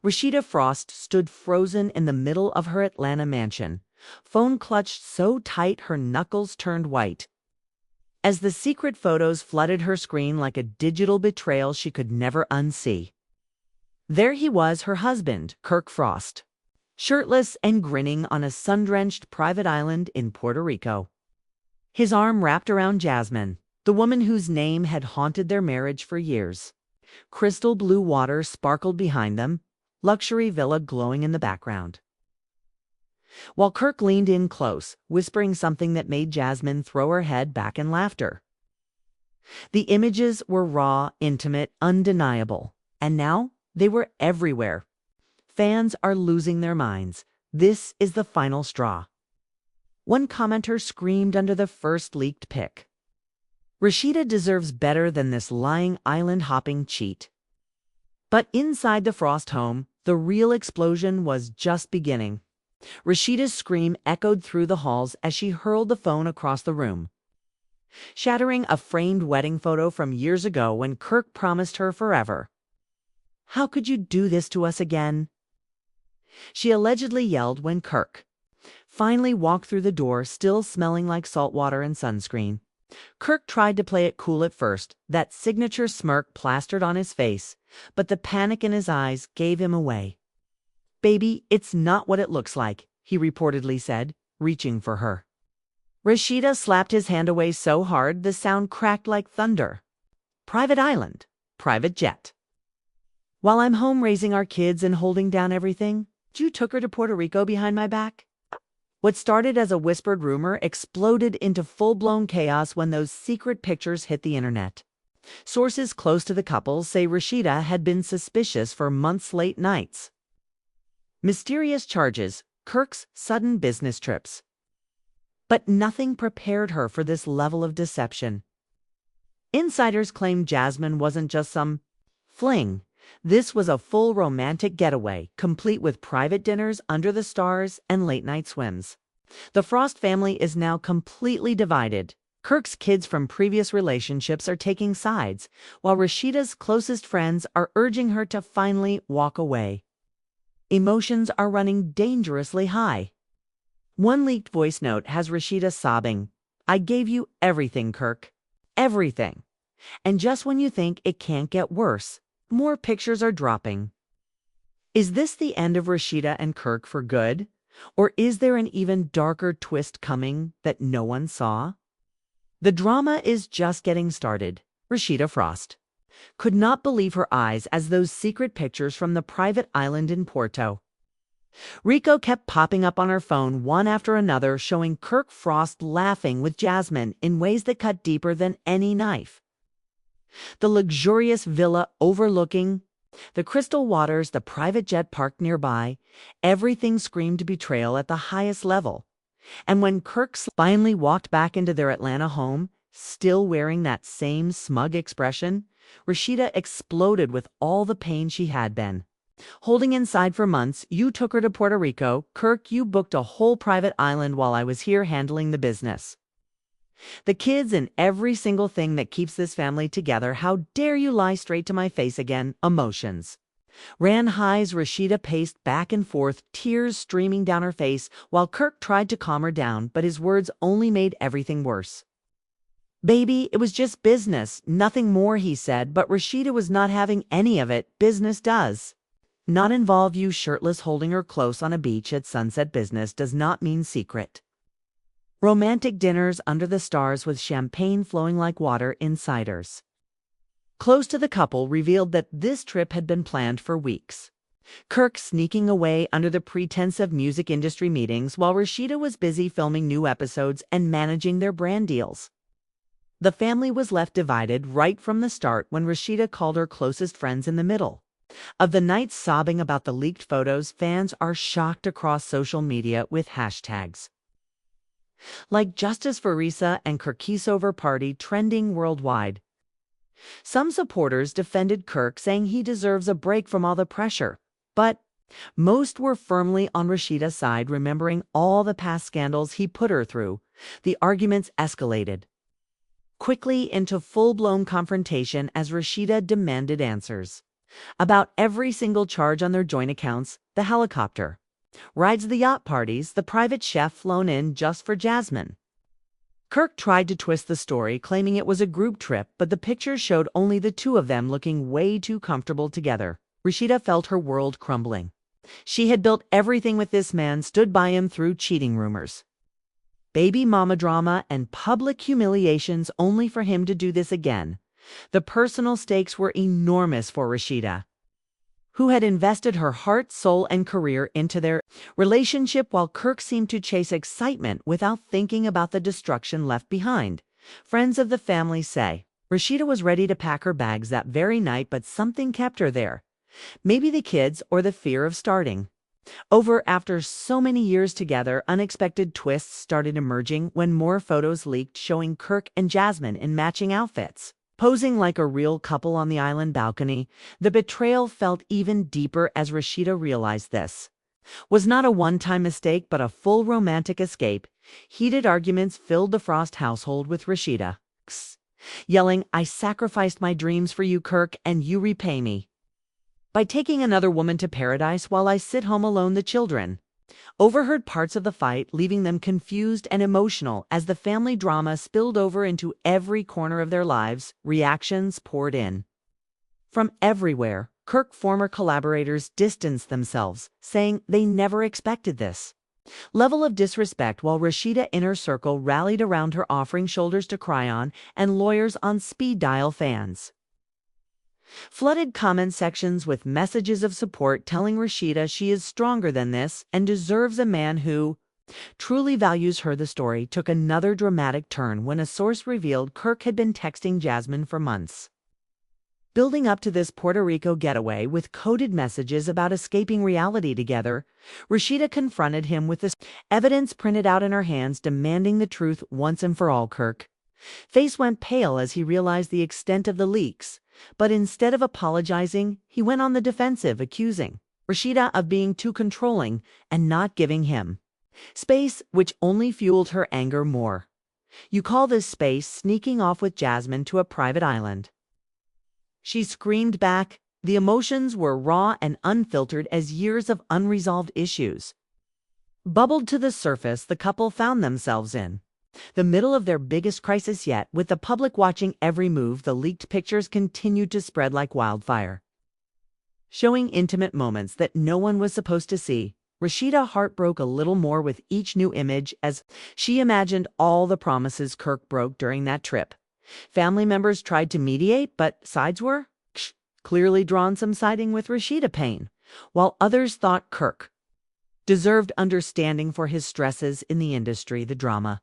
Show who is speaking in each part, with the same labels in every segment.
Speaker 1: Rasheeda Frost stood frozen in the middle of her Atlanta mansion, phone clutched so tight her knuckles turned white. As the secret photos flooded her screen like a digital betrayal she could never unsee. There he was, her husband, Kirk Frost, shirtless and grinning on a sun-drenched private island in Puerto Rico. His arm wrapped around Jasmine, the woman whose name had haunted their marriage for years. Crystal blue water sparkled behind them, luxury villa glowing in the background. While Kirk leaned in close, whispering something that made Jasmine throw her head back in laughter. The images were raw, intimate, undeniable, and now they were everywhere. Fans are losing their minds. This is the final straw. One commenter screamed under the first leaked pic. Rasheeda deserves better than this lying island-hopping cheat. But inside the Frost home, the real explosion was just beginning. Rasheeda's scream echoed through the halls as she hurled the phone across the room, shattering a framed wedding photo from years ago when Kirk promised her forever. "How could you do this to us again?" she allegedly yelled when Kirk finally walked through the door, still smelling like salt water and sunscreen. Kirk tried to play it cool at first, that signature smirk plastered on his face, but the panic in his eyes gave him away. "Baby, it's not what it looks like," he reportedly said, reaching for her. Rasheeda slapped his hand away so hard the sound cracked like thunder. "Private island, private jet. While I'm home raising our kids and holding down everything, you took her to Puerto Rico behind my back?" What started as a whispered rumor exploded into full-blown chaos when those secret pictures hit the internet. Sources close to the couple say Rasheeda had been suspicious for months, late nights, mysterious charges, Kirk's sudden business trips. But nothing prepared her for this level of deception. Insiders claimed Jasmine wasn't just some fling. This was a full romantic getaway, complete with private dinners under the stars and late-night swims. The Frost family is now completely divided. Kirk's kids from previous relationships are taking sides, while Rasheeda's closest friends are urging her to finally walk away. Emotions are running dangerously high. One leaked voice note has Rasheeda sobbing, "I gave you everything, Kirk. Everything. And just when you think it can't get worse, more pictures are dropping." Is this the end of Rasheeda and Kirk for good? Or is there an even darker twist coming that no one saw? The drama is just getting started. Rasheeda Frost could not believe her eyes as those secret pictures from the private island in Puerto Rico kept popping up on her phone one after another, showing Kirk Frost laughing with Jasmine in ways that cut deeper than any knife. The luxurious villa overlooking the crystal waters, the private jet parked nearby, everything screamed betrayal at the highest level. And when Kirk finally walked back into their Atlanta home, still wearing that same smug expression, Rasheeda exploded with all the pain she had been holding inside for months. "You took her to Puerto Rico. Kirk, you booked a whole private island while I was here handling the business. The kids and every single thing that keeps this family together. How dare you lie straight to my face again?" Emotions ran high as Rasheeda paced back and forth, tears streaming down her face, while Kirk tried to calm her down, but his words only made everything worse. "Baby, it was just business, nothing more," he said, but Rasheeda was not having any of it. "Business does not involve you shirtless holding her close on a beach at sunset. Business does not mean secret. Romantic dinners under the stars with champagne flowing like water." Insiders close to the couple revealed that this trip had been planned for weeks. Kirk sneaking away under the pretense of music industry meetings while Rasheeda was busy filming new episodes and managing their brand deals. The family was left divided right from the start when Rasheeda called her closest friends in the middle of the night sobbing about the leaked photos. Fans are shocked across social media with hashtags like "Justice for Risa" and "Kirkisover Party" trending worldwide. Some supporters defended Kirk, saying he deserves a break from all the pressure, but most were firmly on Rasheeda's side, remembering all the past scandals he put her through. The arguments escalated quickly into full-blown confrontation as Rasheeda demanded answers. About every single charge on their joint accounts, the helicopter, rides the yacht parties, the private chef flown in just for Jasmine. Kirk tried to twist the story, claiming it was a group trip, but the pictures showed only the two of them looking way too comfortable together. Rasheeda felt her world crumbling. She had built everything with this man, stood by him through cheating rumors, baby mama drama, and public humiliations, only for him to do this again. The personal stakes were enormous for Rasheeda, who had invested her heart, soul, and career into their relationship, while Kirk seemed to chase excitement without thinking about the destruction left behind. Friends of the family say Rasheeda was ready to pack her bags that very night, but something kept her there. Maybe the kids or the fear of starting over. After so many years together, unexpected twists started emerging when more photos leaked showing Kirk and Jasmine in matching outfits, posing like a real couple on the island balcony. The betrayal felt even deeper as Rasheeda realized this was not a one-time mistake, but a full romantic escape. Heated arguments filled the Frost household, with Rasheeda yelling, "I sacrificed my dreams for you, Kirk, and you repay me by taking another woman to paradise while I sit home alone." The children overheard parts of the fight, leaving them confused and emotional. As the family drama spilled over into every corner of their lives, reactions poured in from everywhere. Kirk's former collaborators distanced themselves, saying they never expected this level of disrespect, while Rasheeda inner circle rallied around her, offering shoulders to cry on and lawyers on speed dial. Fans flooded comment sections with messages of support, telling Rasheeda she is stronger than this and deserves a man who truly values her. The story took another dramatic turn when a source revealed Kirk had been texting Jasmine for months, building up to this Puerto Rico getaway with coded messages about escaping reality together. Rasheeda confronted him with this evidence printed out in her hands, demanding the truth once and for all. Kirk's face went pale as he realized the extent of the leaks, but instead of apologizing, he went on the defensive, accusing Rasheeda of being too controlling and not giving him space, which only fueled her anger more. "You call this space sneaking off with Jasmine to a private island?" she screamed back. The emotions were raw and unfiltered as years of unresolved issues bubbled to the surface. The couple found themselves in the middle of their biggest crisis yet, with the public watching every move. The leaked pictures continued to spread like wildfire, showing intimate moments that no one was supposed to see. Rasheeda's heart broke a little more with each new image as she imagined all the promises Kirk broke during that trip. Family members tried to mediate, but sides were clearly drawn, some siding with Rasheeda pain, while others thought Kirk deserved understanding for his stresses in the industry. The drama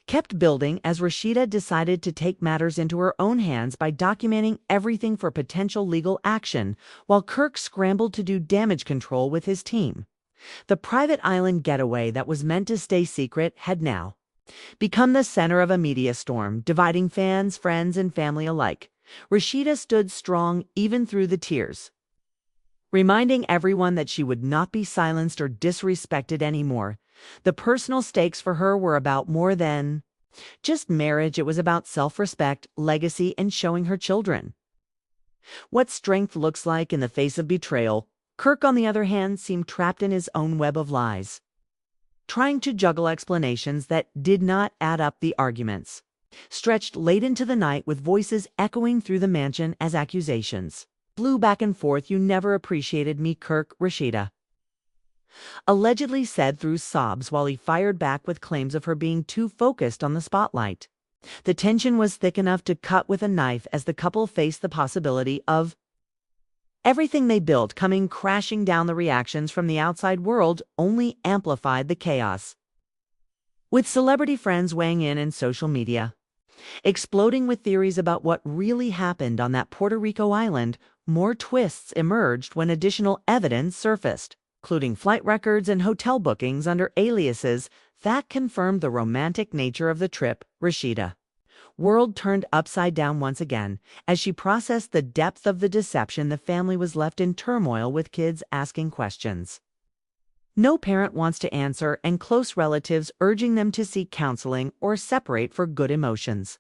Speaker 1: kept building as Rasheeda decided to take matters into her own hands by documenting everything for potential legal action, while Kirk scrambled to do damage control with his team. The private island getaway that was meant to stay secret had now become the center of a media storm, dividing fans, friends, and family alike. Rasheeda stood strong even through the tears, reminding everyone that she would not be silenced or disrespected anymore. The personal stakes for her were about more than just marriage. It was about self-respect, legacy, and showing her children what strength looks like in the face of betrayal. Kirk, on the other hand, seemed trapped in his own web of lies, trying to juggle explanations that did not add up. The arguments stretched late into the night, with voices echoing through the mansion as accusations flew back and forth. "You never appreciated me, Kirk," Rasheeda allegedly said through sobs, while he fired back with claims of her being too focused on the spotlight. The tension was thick enough to cut with a knife as the couple faced the possibility of everything they built coming crashing down. The reactions from the outside world only amplified the chaos, with celebrity friends weighing in and social media exploding with theories about what really happened on that Puerto Rico island. More twists emerged when additional evidence surfaced, including flight records and hotel bookings under aliases that confirmed the romantic nature of the trip. Rasheeda's world turned upside down once again as she processed the depth of the deception. The family was left in turmoil, with kids asking questions no parent wants to answer, and close relatives urging them to seek counseling or separate for good. Emotions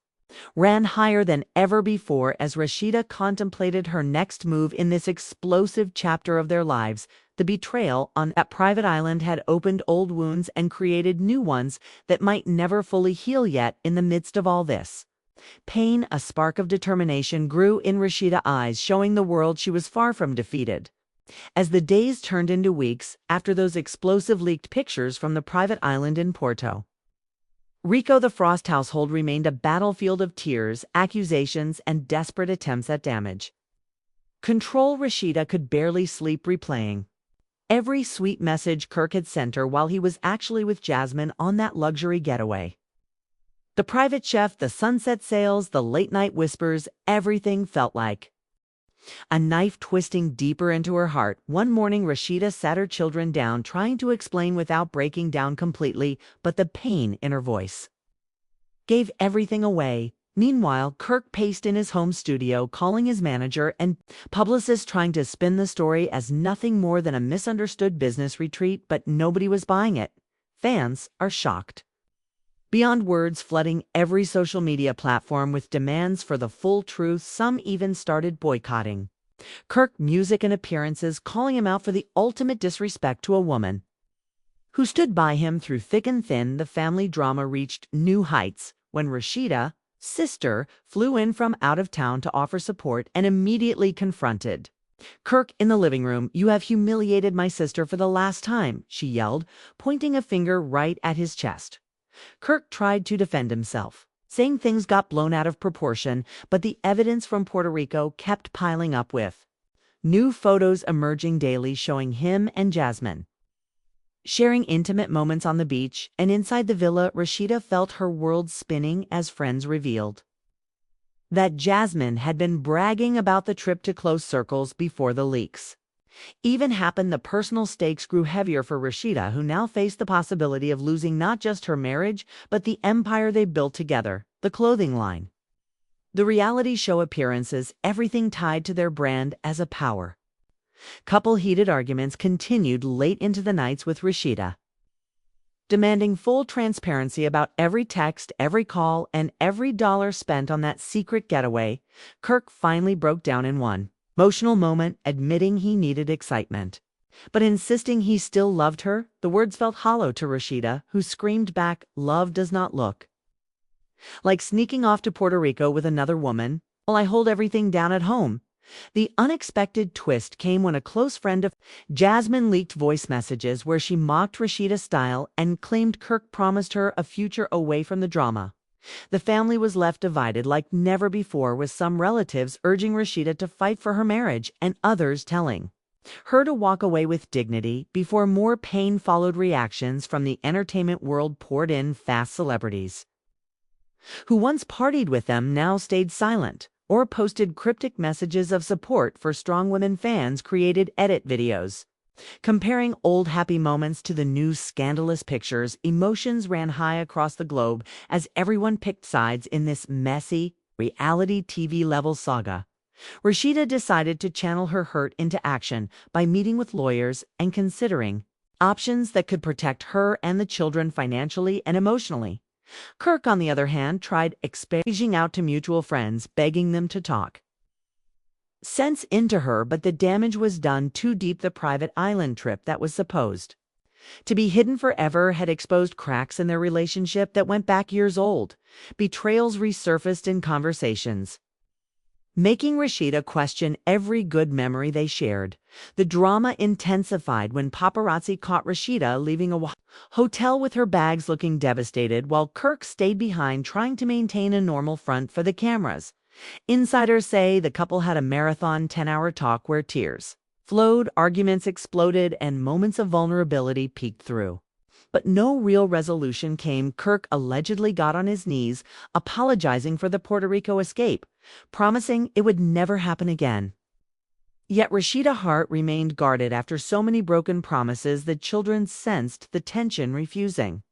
Speaker 1: ran higher than ever before as Rasheeda contemplated her next move in this explosive chapter of their lives. The betrayal on that private island had opened old wounds and created new ones that might never fully heal yet. In the midst of all this pain, a spark of determination grew in Rasheeda's eyes, showing the world she was far from defeated. As the days turned into weeks after those explosive leaked pictures from the private island in Puerto Rico, the Frost household remained a battlefield of tears, accusations, and desperate attempts at damage control. Rasheeda could barely sleep, replaying every sweet message Kirk had sent her while he was actually with Jasmine on that luxury getaway. The private chef, the sunset sails, the late-night whispers, everything felt like a knife twisting deeper into her heart. One morning, Rasheeda sat her children down, trying to explain without breaking down completely, but the pain in her voice gave everything away. Meanwhile, Kirk paced in his home studio, calling his manager and publicist, trying to spin the story as nothing more than a misunderstood business retreat, but nobody was buying it. Fans are shocked beyond words, flooding every social media platform with demands for the full truth. Some even started boycotting Kirk's music and appearances, calling him out for the ultimate disrespect to a woman who stood by him through thick and thin. The family drama reached new heights when Rasheeda's sister flew in from out of town to offer support and immediately confronted Kirk in the living room. "You have humiliated my sister for the last time," she yelled, pointing a finger right at his chest. Kirk tried to defend himself, saying things got blown out of proportion, but the evidence from Puerto Rico kept piling up, with new photos emerging daily showing him and Jasmine sharing intimate moments on the beach and inside the villa. Rasheeda felt her world spinning as friends revealed that Jasmine had been bragging about the trip to close circles before the leaks even happened. The personal stakes grew heavier for Rasheeda, who now faced the possibility of losing not just her marriage, but the empire they built together, the clothing line, the reality show appearances, everything tied to their brand as a power couple. Heated arguments continued late into the nights, with Rasheeda demanding full transparency about every text, every call, and every dollar spent on that secret getaway. Kirk finally broke down in one emotional moment, admitting he needed excitement, but insisting he still loved her. The words felt hollow to Rasheeda, who screamed back, "Love does not look like sneaking off to Puerto Rico with another woman while I hold everything down at home." The unexpected twist came when a close friend of Jasmine leaked voice messages where she mocked Rasheeda's style and claimed Kirk promised her a future away from the drama. The family was left divided like never before, with some relatives urging Rasheeda to fight for her marriage and others telling her to walk away with dignity. Before more pain followed, reactions from the entertainment world poured in fast. Celebrities who once partied with them now stayed silent or posted cryptic messages of support for strong women. Fans created edit videos comparing old happy moments to the new scandalous pictures. Emotions ran high across the globe as everyone picked sides in this messy reality TV level saga. Rasheeda decided to channel her hurt into action by meeting with lawyers and considering options that could protect her and the children financially and emotionally. Kirk, on the other hand, tried reaching out to mutual friends, begging them to talk sense into her, but the damage was done too deep. The private island trip that was supposed to be hidden forever had exposed cracks in their relationship that went back years old. Betrayals resurfaced in conversations, making Rasheeda question every good memory they shared. The drama intensified when paparazzi caught Rasheeda leaving a hotel with her bags, looking devastated, while Kirk stayed behind trying to maintain a normal front for the cameras. Insiders say the couple had a marathon 10-hour talk where tears flowed, arguments exploded, and moments of vulnerability peeked through. But no real resolution came. Kirk allegedly got on his knees, apologizing for the Puerto Rico escape, promising it would never happen again. Yet Rasheeda's heart remained guarded after so many broken promises. The children sensed the tension, refusing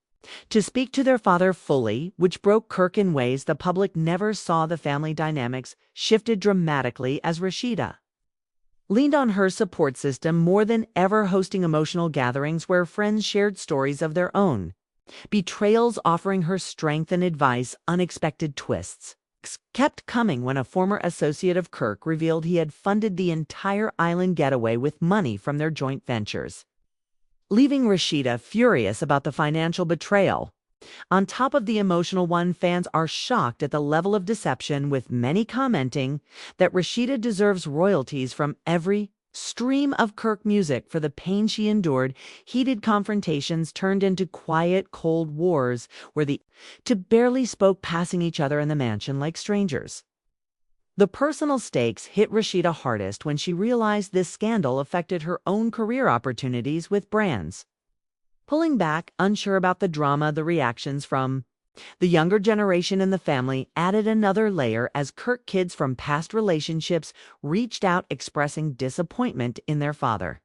Speaker 1: to speak to their father fully, which broke Kirk in ways the public never saw. The family dynamics shifted dramatically as Rasheeda leaned on her support system more than ever, hosting emotional gatherings where friends shared stories of their own betrayals, offering her strength and advice. Unexpected twists leaks kept coming when a former associate of Kirk revealed he had funded the entire island getaway with money from their joint ventures, leaving Rasheeda furious about the financial betrayal. On top of the emotional one, fans are shocked at the level of deception, with many commenting that Rasheeda deserves royalties from every stream of Kirk music for the pain she endured. Heated confrontations turned into quiet, cold wars where the two barely spoke, passing each other in the mansion like strangers. The personal stakes hit Rasheeda hardest when she realized this scandal affected her own career opportunities with brands. Pulling back, unsure about the drama, the reactions from the younger generation in the family added another layer as Kirk kids from past relationships reached out expressing disappointment in their father.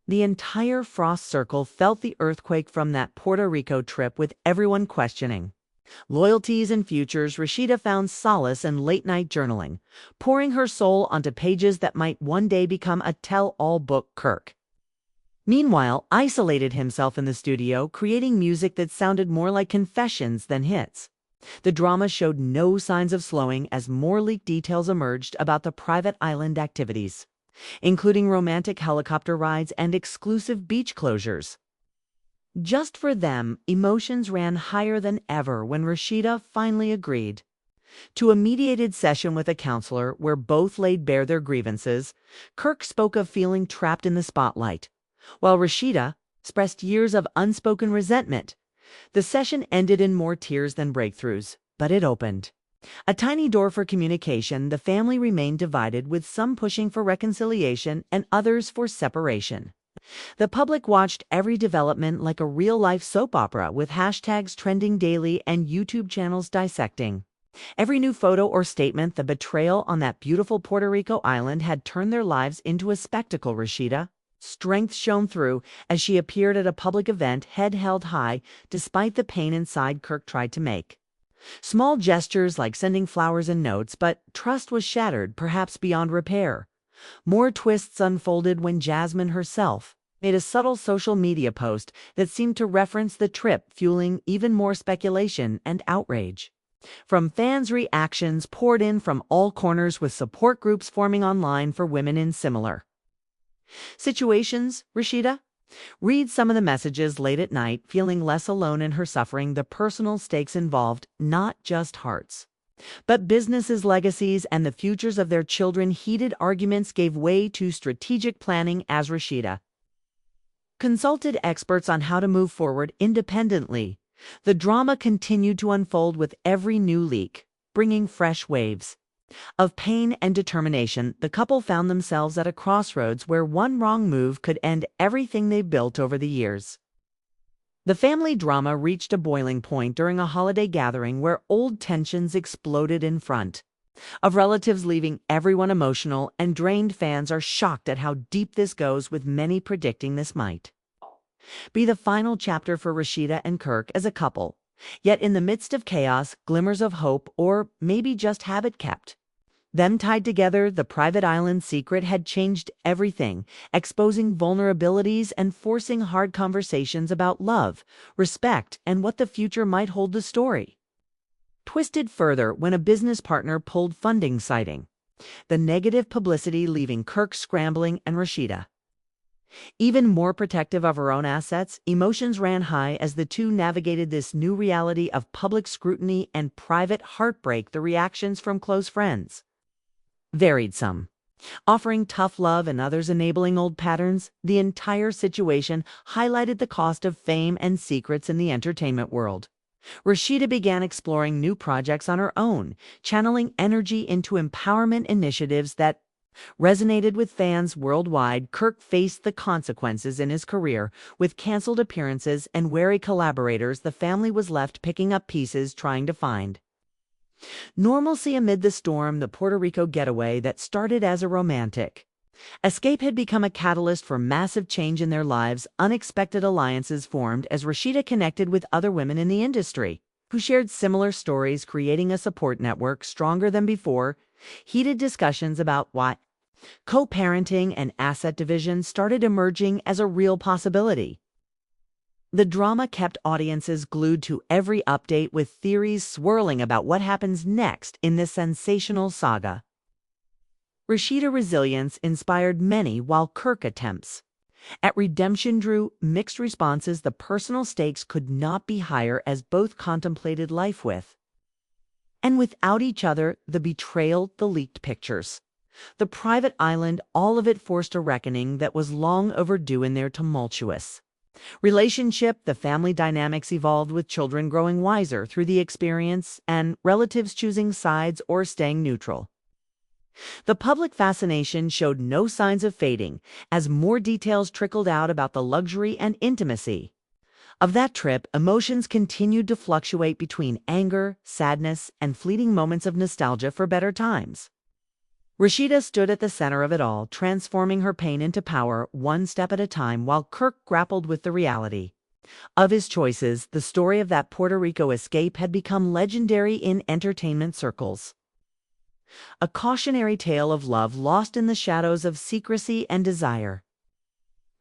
Speaker 1: The entire Frost circle felt the earthquake from that Puerto Rico trip, with everyone questioning loyalties and futures. Rasheeda found solace in late-night journaling, pouring her soul onto pages that might one day become a tell-all book. Kirk, meanwhile, isolated himself in the studio, creating music that sounded more like confessions than hits. The drama showed no signs of slowing as more leaked details emerged about the private island activities, including romantic helicopter rides and exclusive beach closures. Just for them, emotions ran higher than ever when Rasheeda finally agreed to a mediated session with a counselor where both laid bare their grievances. Kirk spoke of feeling trapped in the spotlight, while Rasheeda expressed years of unspoken resentment. The session ended in more tears than breakthroughs, but it opened a tiny door for communication. The family remained divided, with some pushing for reconciliation and others for separation. The public watched every development like a real-life soap opera, with hashtags trending daily and YouTube channels dissecting every new photo or statement. The betrayal on that beautiful Puerto Rico island had turned their lives into a spectacle. Rasheeda's strength shone through as she appeared at a public event, head held high despite the pain inside. Kirk tried to make small gestures like sending flowers and notes, but trust was shattered, perhaps beyond repair. More twists unfolded when Jasmine herself made a subtle social media post that seemed to reference the trip, fueling even more speculation and outrage. From fans, reactions poured in from all corners, with support groups forming online for women in similar situations. Rasheeda read some of the messages late at night, feeling less alone in her suffering. The personal stakes involved not just hearts, but businesses, legacies, and the futures of their children. Heated arguments gave way to strategic planning as Rasheeda consulted experts on how to move forward independently. The drama continued to unfold with every new leak, bringing fresh waves of pain and determination. The couple found themselves at a crossroads where one wrong move could end everything they've built over the years. The family drama reached a boiling point during a holiday gathering where old tensions exploded in front of relatives, leaving everyone emotional and drained. Fans are shocked at how deep this goes, with many predicting this might be the final chapter for Rasheeda and Kirk as a couple. Yet in the midst of chaos, glimmers of hope, or maybe just habit, kept them tied together. The private island secret had changed everything, exposing vulnerabilities and forcing hard conversations about love, respect, and what the future might hold. The story twisted further when a business partner pulled funding, citing the negative publicity, leaving Kirk scrambling and Rasheeda even more protective of her own assets. Emotions ran high as the two navigated this new reality of public scrutiny and private heartbreak. The reactions from close friends varied, some offering tough love and others enabling old patterns. The entire situation highlighted the cost of fame and secrets in the entertainment world. Rasheeda began exploring new projects on her own, channeling energy into empowerment initiatives that resonated with fans worldwide. Kirk faced the consequences in his career, with canceled appearances and wary collaborators. The family was left picking up pieces, trying to find normalcy amid the storm. The Puerto Rico getaway that started as a romantic escape had become a catalyst for massive change in their lives. Unexpected alliances formed as Rasheeda connected with other women in the industry who shared similar stories, creating a support network stronger than before. Heated discussions about why co-parenting and asset division started emerging as a real possibility. The drama kept audiences glued to every update, with theories swirling about what happens next in this sensational saga. Rasheeda's resilience inspired many, while Kirk's attempts at redemption drew mixed responses. The personal stakes could not be higher as both contemplated life with and without each other. The betrayal, the leaked pictures, the private island, all of it forced a reckoning that was long overdue. In their tumultuous relationship, the family dynamics evolved, with children growing wiser through the experience and relatives choosing sides or staying neutral. The public fascination showed no signs of fading as more details trickled out about the luxury and intimacy of that trip. Emotions continued to fluctuate between anger, sadness, and fleeting moments of nostalgia for better times. Rasheeda stood at the center of it all, transforming her pain into power one step at a time, while Kirk grappled with the reality of his choices. The story of that Puerto Rico escape had become legendary in entertainment circles, a cautionary tale of love lost in the shadows of secrecy and desire.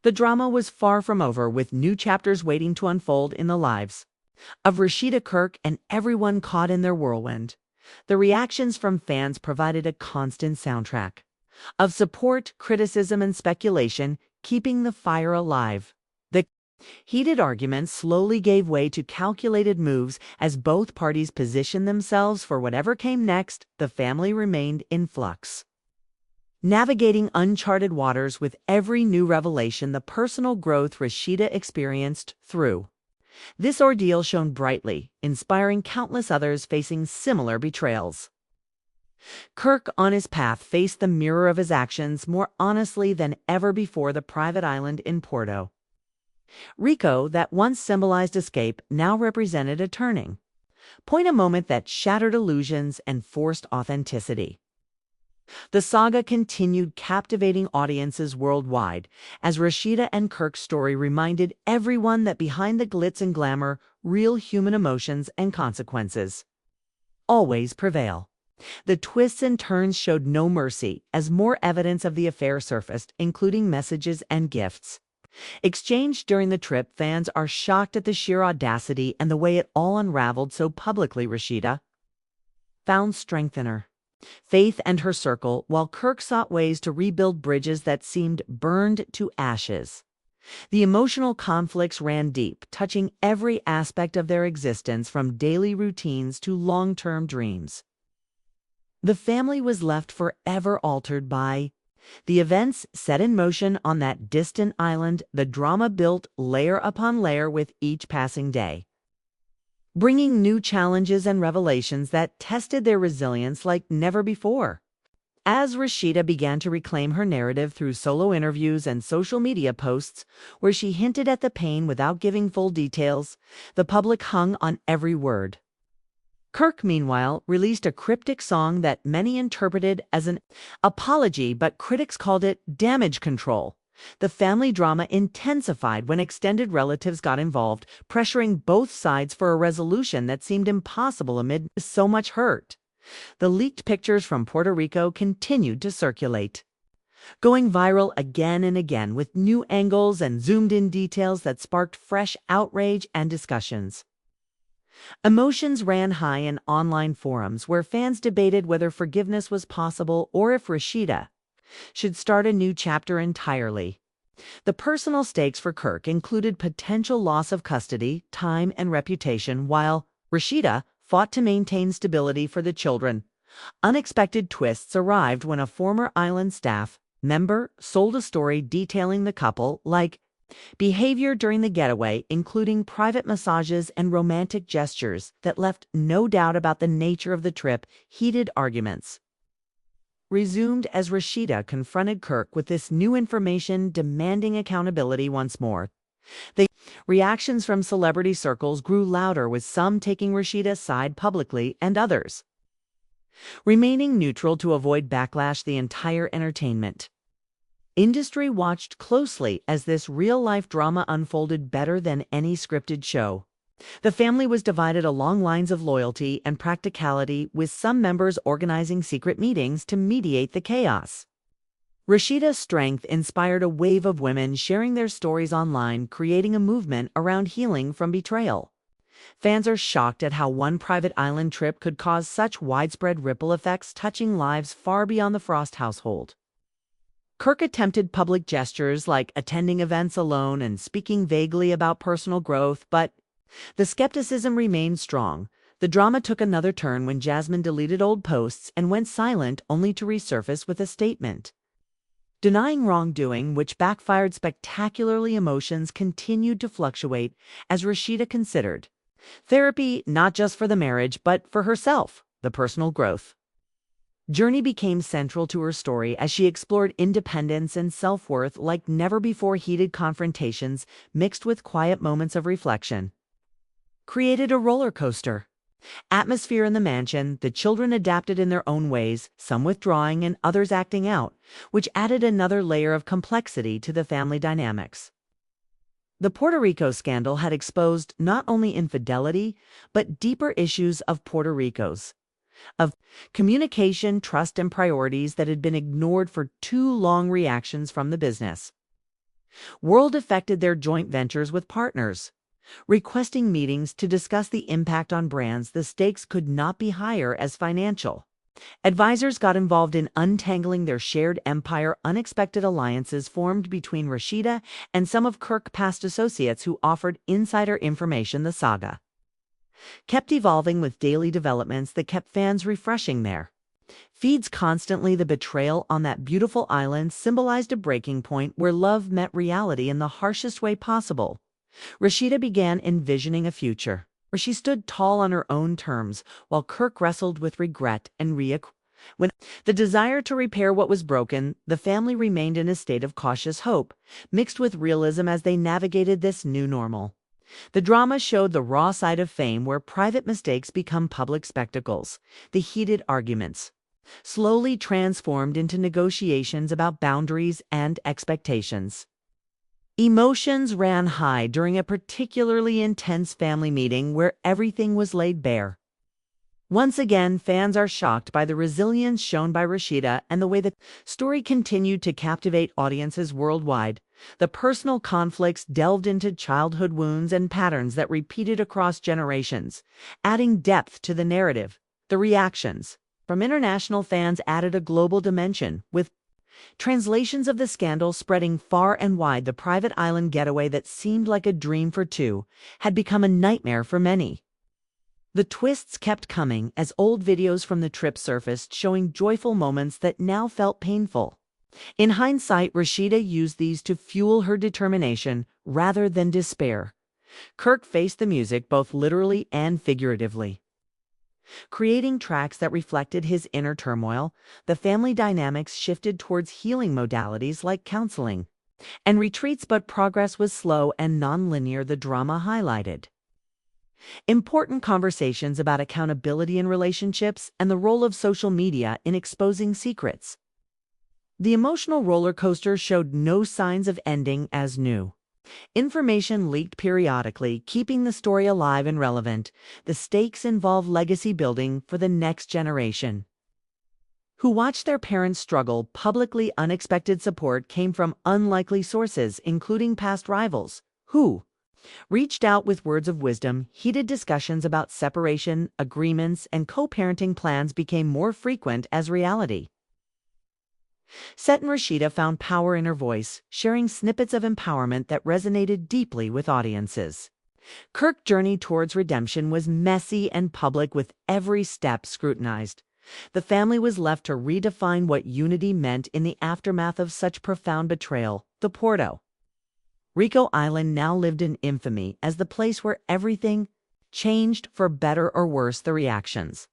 Speaker 1: The drama was far from over, with new chapters waiting to unfold in the lives of Rasheeda, Kirk, and everyone caught in their whirlwind. The reactions from fans provided a constant soundtrack of support, criticism, and speculation, keeping the fire alive. The heated arguments slowly gave way to calculated moves as both parties positioned themselves for whatever came next. The family remained in flux, navigating uncharted waters with every new revelation. The personal growth Rasheeda experienced through this ordeal shone brightly, inspiring countless others facing similar betrayals. Kirk, on his path, faced the mirror of his actions more honestly than ever before. The private island in Puerto Rico that once symbolized escape now represented a turning point, a moment that shattered illusions and forced authenticity. The saga continued, captivating audiences worldwide as Rasheeda and Kirk's story reminded everyone that behind the glitz and glamour, real human emotions and consequences always prevail. The twists and turns showed no mercy as more evidence of the affair surfaced, including messages and gifts exchanged during the trip. Fans are shocked at the sheer audacity and the way it all unraveled so publicly. Rasheeda found strength in her faith and her circle, while Kirk sought ways to rebuild bridges that seemed burned to ashes. The emotional conflicts ran deep, touching every aspect of their existence, from daily routines to long-term dreams. The family was left forever altered by the events set in motion on that distant island. The drama built layer upon layer with each passing day, bringing new challenges and revelations that tested their resilience like never before. As Rasheeda began to reclaim her narrative through solo interviews and social media posts, where she hinted at the pain without giving full details, the public hung on every word. Kirk, meanwhile, released a cryptic song that many interpreted as an apology, but critics called it damage control. The family drama intensified when extended relatives got involved, pressuring both sides for a resolution that seemed impossible amid so much hurt. The leaked pictures from Puerto Rico continued to circulate, going viral again and again with new angles and zoomed-in details that sparked fresh outrage and discussions. Emotions ran high in online forums where fans debated whether forgiveness was possible or if Rasheeda should start a new chapter entirely. The personal stakes for Kirk included potential loss of custody, time, and reputation, while Rasheeda fought to maintain stability for the children. Unexpected twists arrived when a former island staff member sold a story detailing the couple like behavior during the getaway, including private massages and romantic gestures that left no doubt about the nature of the trip. Heated arguments resumed as Rasheeda confronted Kirk with this new information, demanding accountability once more. The reactions from celebrity circles grew louder, with some taking Rasheeda's side publicly and others remaining neutral to avoid backlash. The entire entertainment industry watched closely as this real-life drama unfolded better than any scripted show. The family was divided along lines of loyalty and practicality, with some members organizing secret meetings to mediate the chaos. Rasheeda's strength inspired a wave of women sharing their stories online, creating a movement around healing from betrayal. Fans are shocked at how one private island trip could cause such widespread ripple effects, touching lives far beyond the Frost household. Kirk attempted public gestures like attending events alone and speaking vaguely about personal growth, but the skepticism remained strong. The drama took another turn when Jasmine deleted old posts and went silent, only to resurface with a statement denying wrongdoing, which backfired spectacularly. Emotions continued to fluctuate as Rasheeda considered therapy, not just for the marriage, but for herself. The personal growth journey became central to her story as she explored independence and self-worth like never before. Heated confrontations, mixed with quiet moments of reflection, created a roller coaster atmosphere in the mansion. The children adapted in their own ways, some withdrawing and others acting out, which added another layer of complexity to the family dynamics. The Puerto Rico scandal had exposed not only infidelity, but deeper issues of Puerto Rico's of communication, trust, and priorities that had been ignored for too long. Reactions from the business world affected their joint ventures with partners, requesting meetings to discuss the impact on brands. The stakes could not be higher as financial advisors got involved in untangling their shared empire. Unexpected alliances formed between Rasheeda and some of Kirk's past associates who offered insider information. The saga kept evolving with daily developments that kept fans refreshing their feeds constantly. The betrayal on that beautiful island symbolized a breaking point where love met reality in the harshest way possible. Rasheeda began envisioning a future where she stood tall on her own terms, while Kirk wrestled with regret and when the desire to repair what was broken. The family remained in a state of cautious hope, mixed with realism as they navigated this new normal. The drama showed the raw side of fame, where private mistakes become public spectacles. The heated arguments slowly transformed into negotiations about boundaries and expectations. Emotions ran high during a particularly intense family meeting where everything was laid bare. Once again, fans are shocked by the resilience shown by Rasheeda and the way the story continued to captivate audiences worldwide. The personal conflicts delved into childhood wounds and patterns that repeated across generations, adding depth to the narrative. The reactions from international fans added a global dimension, with translations of the scandal spreading far and wide. The private island getaway that seemed like a dream for two had become a nightmare for many. The twists kept coming as old videos from the trip surfaced, showing joyful moments that now felt painful. In hindsight, Rasheeda used these to fuel her determination rather than despair. Kirk faced the music both literally and figuratively, creating tracks that reflected his inner turmoil. The family dynamics shifted towards healing modalities like counseling and retreats, but progress was slow and non-linear. The drama highlighted important conversations about accountability in relationships and the role of social media in exposing secrets. The emotional roller coaster showed no signs of ending as new information leaked periodically, keeping the story alive and relevant. The stakes involve legacy building for the next generation who watched their parents struggle publicly. Unexpected support came from unlikely sources, including past rivals, who reached out with words of wisdom. Heated discussions about separation agreements and co-parenting plans became more frequent as reality set, and Rasheeda found power in her voice, sharing snippets of empowerment that resonated deeply with audiences. Kirk's journey towards redemption was messy and public, with every step scrutinized. The family was left to redefine what unity meant in the aftermath of such profound betrayal. The Puerto Rico island now lived in infamy as the place where everything changed for better or worse. The reactions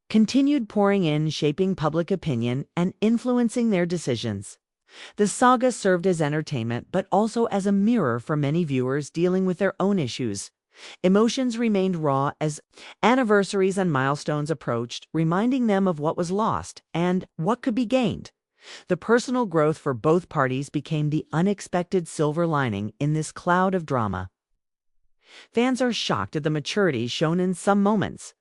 Speaker 1: continued pouring in, shaping public opinion and influencing their decisions. The saga served as entertainment, but also as a mirror for many viewers dealing with their own issues. Emotions remained raw as anniversaries and milestones approached, reminding them of what was lost and what could be gained. The personal growth for both parties became the unexpected silver lining in this cloud of drama. Fans are shocked at the maturity shown in some moments,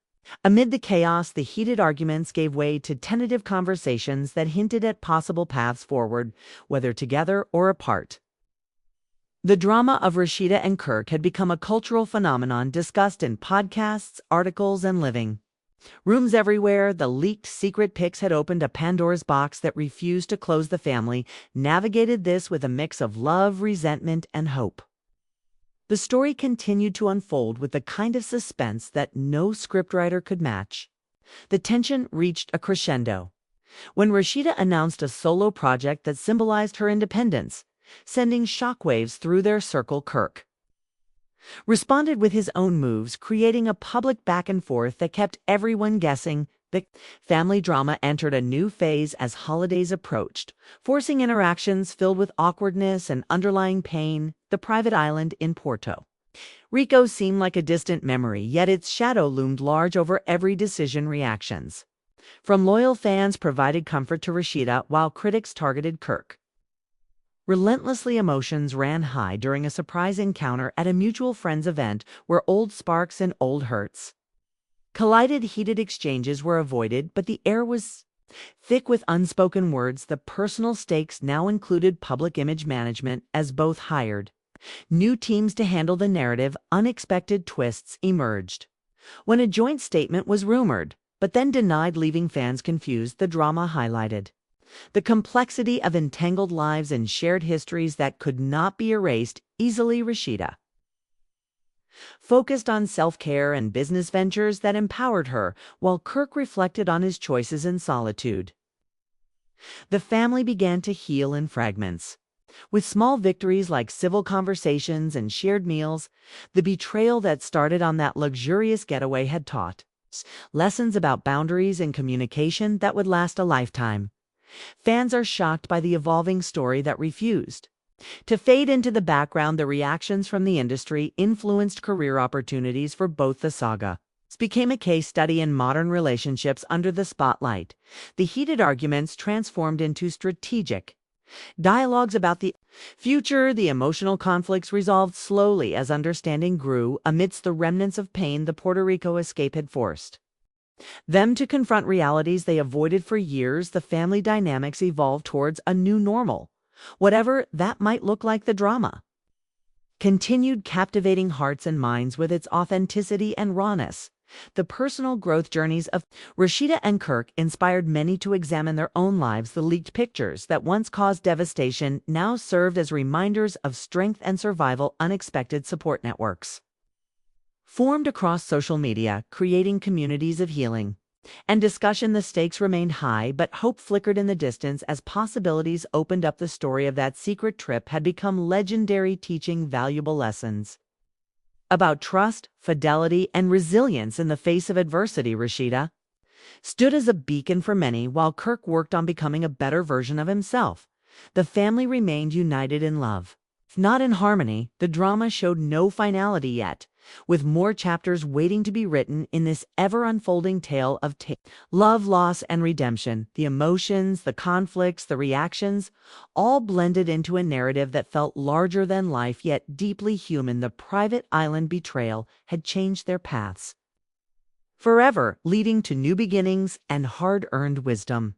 Speaker 1: Amid the chaos, the heated arguments gave way to tentative conversations that hinted at possible paths forward, whether together or apart. The drama of Rasheeda and Kirk had become a cultural phenomenon discussed in podcasts, articles, and living rooms everywhere. The leaked secret pics had opened a Pandora's box that refused to close. The family navigated this with a mix of love, resentment, and hope. The story continued to unfold with the kind of suspense that no scriptwriter could match. The tension reached a crescendo when Rasheeda announced a solo project that symbolized her independence, sending shockwaves through their circle. Kirk responded with his own moves, creating a public back and forth that kept everyone guessing. The family drama entered a new phase as holidays approached, forcing interactions filled with awkwardness and underlying pain. The private island in Puerto Rico seemed like a distant memory, yet its shadow loomed large over every decision. Reactions from loyal fans provided comfort to Rasheeda, while critics targeted Kirk. Relentlessly, emotions ran high during a surprise encounter at a mutual friend's event where old sparks and old hurts collided. Heated exchanges were avoided, but the air was thick with unspoken words. The personal stakes now included public image management, as both hired new teams to handle the narrative. Unexpected twists emerged when a joint statement was rumored, but then denied, leaving fans confused. The drama highlighted the complexity of entangled lives and shared histories that could not be erased easily. Rasheeda focused on self-care and business ventures that empowered her, while Kirk reflected on his choices in solitude. The family began to heal in fragments, with small victories like civil conversations and shared meals. The betrayal that started on that luxurious getaway had taught lessons about boundaries and communication that would last a lifetime. Fans are shocked by the evolving story that refused to fade into the background. The reactions from the industry influenced career opportunities for both. The saga became a case study in modern relationships under the spotlight. The heated arguments transformed into strategic dialogues about the future. The emotional conflicts resolved slowly as understanding grew. Amidst the remnants of pain the Puerto Rico escape had forced them to confront realities they avoided for years. The family dynamics evolved towards a new normal, whatever that might look like. The drama continued, captivating hearts and minds with its authenticity and rawness. The personal growth journeys of Rasheeda and Kirk inspired many to examine their own lives. The leaked pictures that once caused devastation now served as reminders of strength and survival. Unexpected support networks formed across social media, creating communities of healing and discussion. The stakes remained high, but hope flickered in the distance as possibilities opened up. The story of that secret trip had become legendary, teaching valuable lessons about trust, fidelity, and resilience in the face of adversity. Rasheeda stood as a beacon for many, while Kirk worked on becoming a better version of himself. The family remained united in love, not in harmony. The drama showed no finality yet, with more chapters waiting to be written in this ever-unfolding tale of love, loss, and redemption. The emotions, the conflicts, the reactions, all blended into a narrative that felt larger than life, yet deeply human. The private island betrayal had changed their paths forever, leading to new beginnings and hard-earned wisdom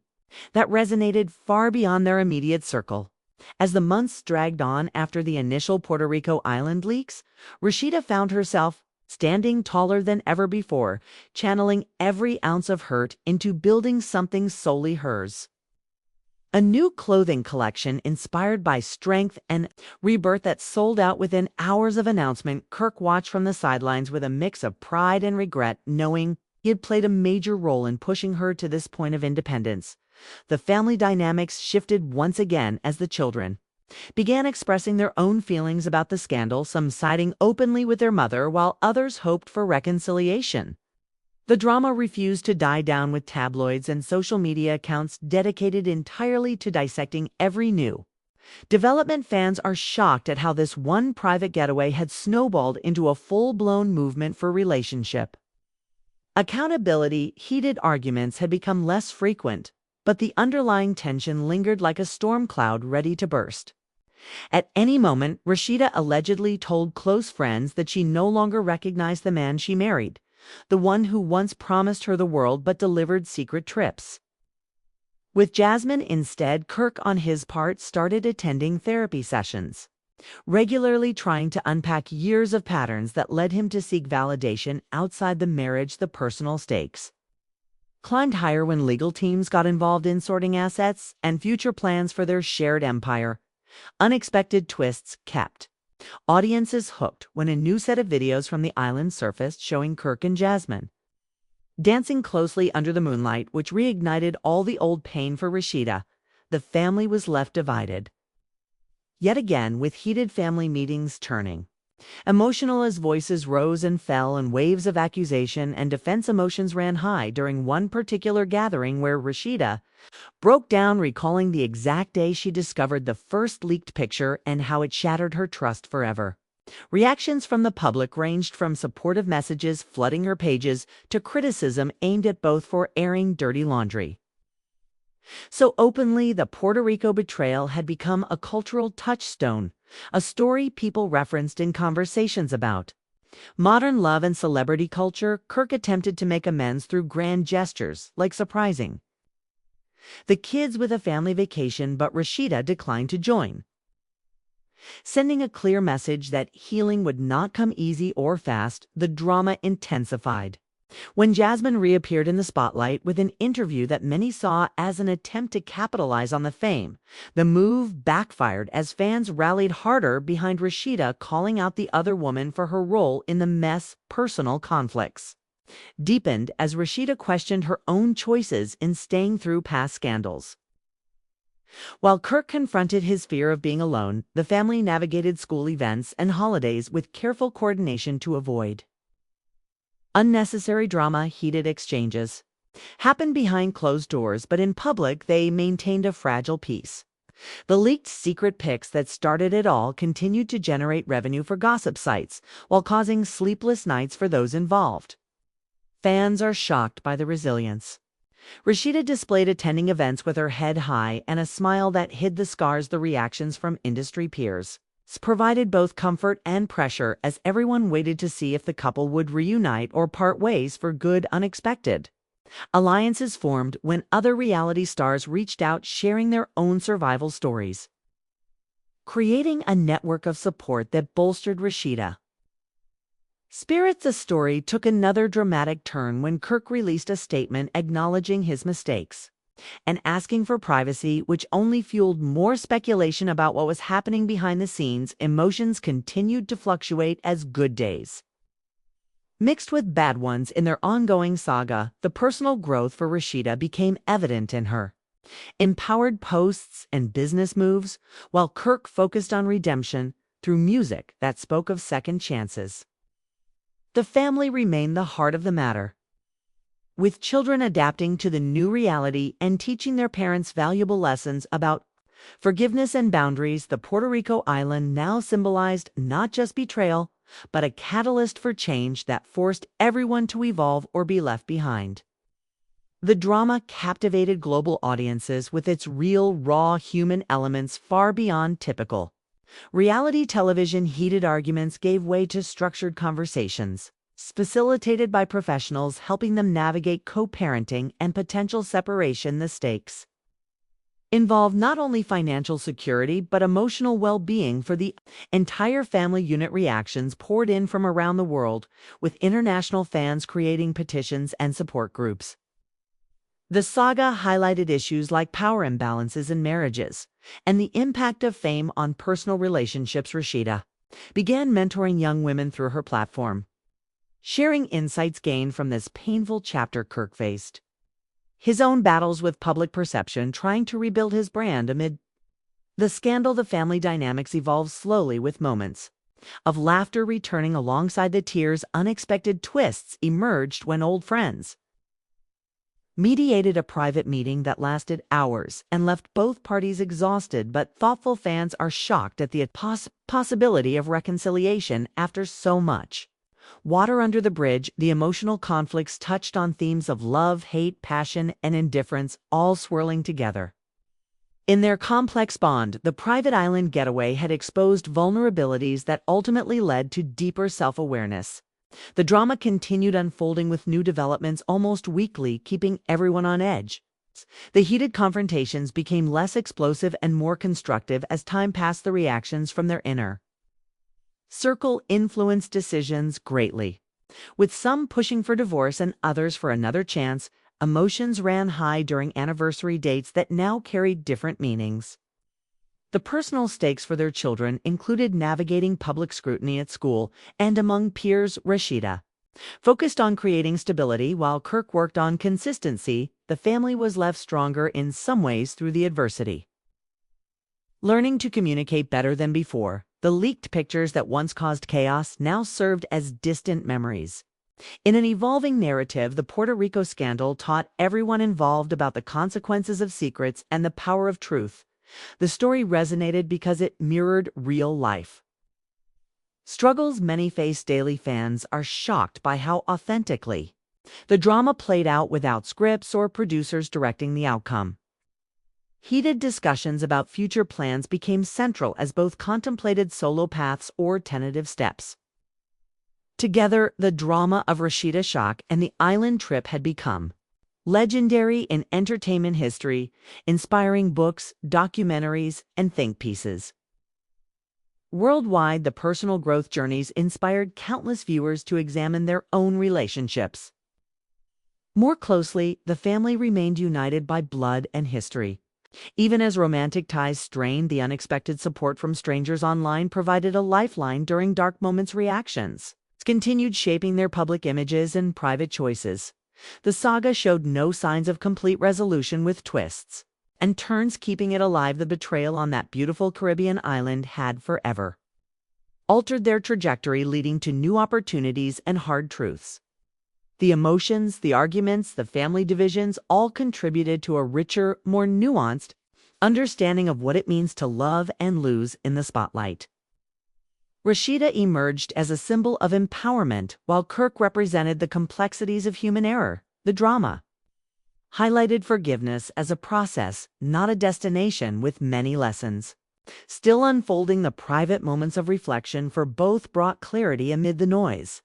Speaker 1: that resonated far beyond their immediate circle. As the months dragged on after the initial Puerto Rico island leaks, Rasheeda found herself standing taller than ever before, channeling every ounce of hurt into building something solely hers. A new clothing collection inspired by strength and rebirth that sold out within hours of announcement. Kirk watched from the sidelines with a mix of pride and regret, knowing he had played a major role in pushing her to this point of independence. The family dynamics shifted once again as the children began expressing their own feelings about the scandal, some siding openly with their mother while others hoped for reconciliation. The drama refused to die down, with tabloids and social media accounts dedicated entirely to dissecting every new development. Fans are shocked at how this one private getaway had snowballed into a full-blown movement for relationship accountability. Heated arguments had become less frequent, but the underlying tension lingered like a storm cloud ready to burst. At any moment, Rasheeda allegedly told close friends that she no longer recognized the man she married, the one who once promised her the world but delivered secret trips. With Jasmine instead, Kirk on his part started attending therapy sessions, regularly trying to unpack years of patterns that led him to seek validation outside the marriage. The personal stakes climbed higher when legal teams got involved in sorting assets and future plans for their shared empire. Unexpected twists kept audiences hooked when a new set of videos from the island surfaced showing Kirk and Jasmine dancing closely under the moonlight, which reignited all the old pain for Rasheeda. The family was left divided yet again, with heated family meetings turning emotional as voices rose and fell and waves of accusation and defense. Emotions ran high during one particular gathering where Rasheeda broke down, recalling the exact day she discovered the first leaked picture and how it shattered her trust forever. Reactions from the public ranged from supportive messages flooding her pages to criticism aimed at both for airing dirty laundry so openly. The Puerto Rico betrayal had become a cultural touchstone, a story people referenced in conversations about modern love and celebrity culture. Kirk attempted to make amends through grand gestures, like surprising the kids with a family vacation, but Rasheeda declined to join, sending a clear message that healing would not come easy or fast. The drama intensified when Jasmine reappeared in the spotlight with an interview that many saw as an attempt to capitalize on the fame. The move backfired as fans rallied harder behind Rasheeda, calling out the other woman for her role in the mess. Personal conflicts deepened as Rasheeda questioned her own choices in staying through past scandals. While Kirk confronted his fear of being alone, the family navigated school events and holidays with careful coordination to avoid unnecessary drama. Heated exchanges happened behind closed doors, but in public they maintained a fragile peace. The leaked secret pics that started it all continued to generate revenue for gossip sites while causing sleepless nights for those involved. Fans are shocked by the resilience Rasheeda displayed, attending events with her head high and a smile that hid the scars. The reactions from industry peers provided both comfort and pressure as everyone waited to see if the couple would reunite or part ways for good. Unexpected alliances formed when other reality stars reached out, sharing their own survival stories, creating a network of support that bolstered Rasheeda spirits. The story took another dramatic turn when Kirk released a statement acknowledging his mistakes and asking for privacy, which only fueled more speculation about what was happening behind the scenes. Emotions continued to fluctuate as good days mixed with bad ones in their ongoing saga. The personal growth for Rasheeda became evident in her empowered posts and business moves, while Kirk focused on redemption through music that spoke of second chances. The family remained the heart of the matter, with children adapting to the new reality and teaching their parents valuable lessons about forgiveness and boundaries. The Puerto Rico island now symbolized not just betrayal, but a catalyst for change that forced everyone to evolve or be left behind. The drama captivated global audiences with its real, raw human elements far beyond typical reality television. Heated arguments gave way to structured conversations, facilitated by professionals helping them navigate co-parenting and potential separation. The stakes involved not only financial security but emotional well-being for the entire family unit. Reactions poured in from around the world, with international fans creating petitions and support groups. The saga highlighted issues like power imbalances in marriages and the impact of fame on personal relationships. Rasheeda began mentoring young women through her platform, sharing insights gained from this painful chapter. Kirk faced his own battles with public perception, trying to rebuild his brand amid the scandal. The family dynamics evolved slowly, with moments of laughter returning alongside the tears. Unexpected twists emerged when old friends mediated a private meeting that lasted hours and left both parties exhausted, but thoughtful fans are shocked at the possibility of reconciliation after so much water under the bridge. The emotional conflicts touched on themes of love, hate, passion, and indifference, all swirling together. In their complex bond, the private island getaway had exposed vulnerabilities that ultimately led to deeper self-awareness. The drama continued unfolding with new developments almost weekly, keeping everyone on edge. The heated confrontations became less explosive and more constructive as time passed. The reactions from their inner circle influenced decisions greatly. With some pushing for divorce and others for another chance, emotions ran high during anniversary dates that now carried different meanings. The personal stakes for their children included navigating public scrutiny at school and among peers. Rasheeda focused on creating stability while Kirk worked on consistency. The family was left stronger in some ways through the adversity. Learning to communicate better than before, the leaked pictures that once caused chaos now served as distant memories. In an evolving narrative, the Puerto Rico scandal taught everyone involved about the consequences of secrets and the power of truth. The story resonated because it mirrored real life. Struggles many face daily. Fans are shocked by how authentically the drama played out without scripts or producers directing the outcome. Heated discussions about future plans became central as both contemplated solo paths or tentative steps. Together, the drama of Rasheeda shock and the island trip had become legendary in entertainment history, inspiring books, documentaries, and think pieces. Worldwide, the personal growth journeys inspired countless viewers to examine their own relationships. More closely, the family remained united by blood and history. Even as romantic ties strained, the unexpected support from strangers online provided a lifeline during dark moments. Reactions continued shaping their public images and private choices. The saga showed no signs of complete resolution, with twists and turns keeping it alive. The betrayal on that beautiful Caribbean island had forever altered their trajectory, leading to new opportunities and hard truths. The emotions, the arguments, the family divisions all contributed to a richer, more nuanced understanding of what it means to love and lose in the spotlight. Rasheeda emerged as a symbol of empowerment, while Kirk represented the complexities of human error. The drama highlighted forgiveness as a process, not a destination, with many lessons still unfolding. The private moments of reflection for both brought clarity amid the noise.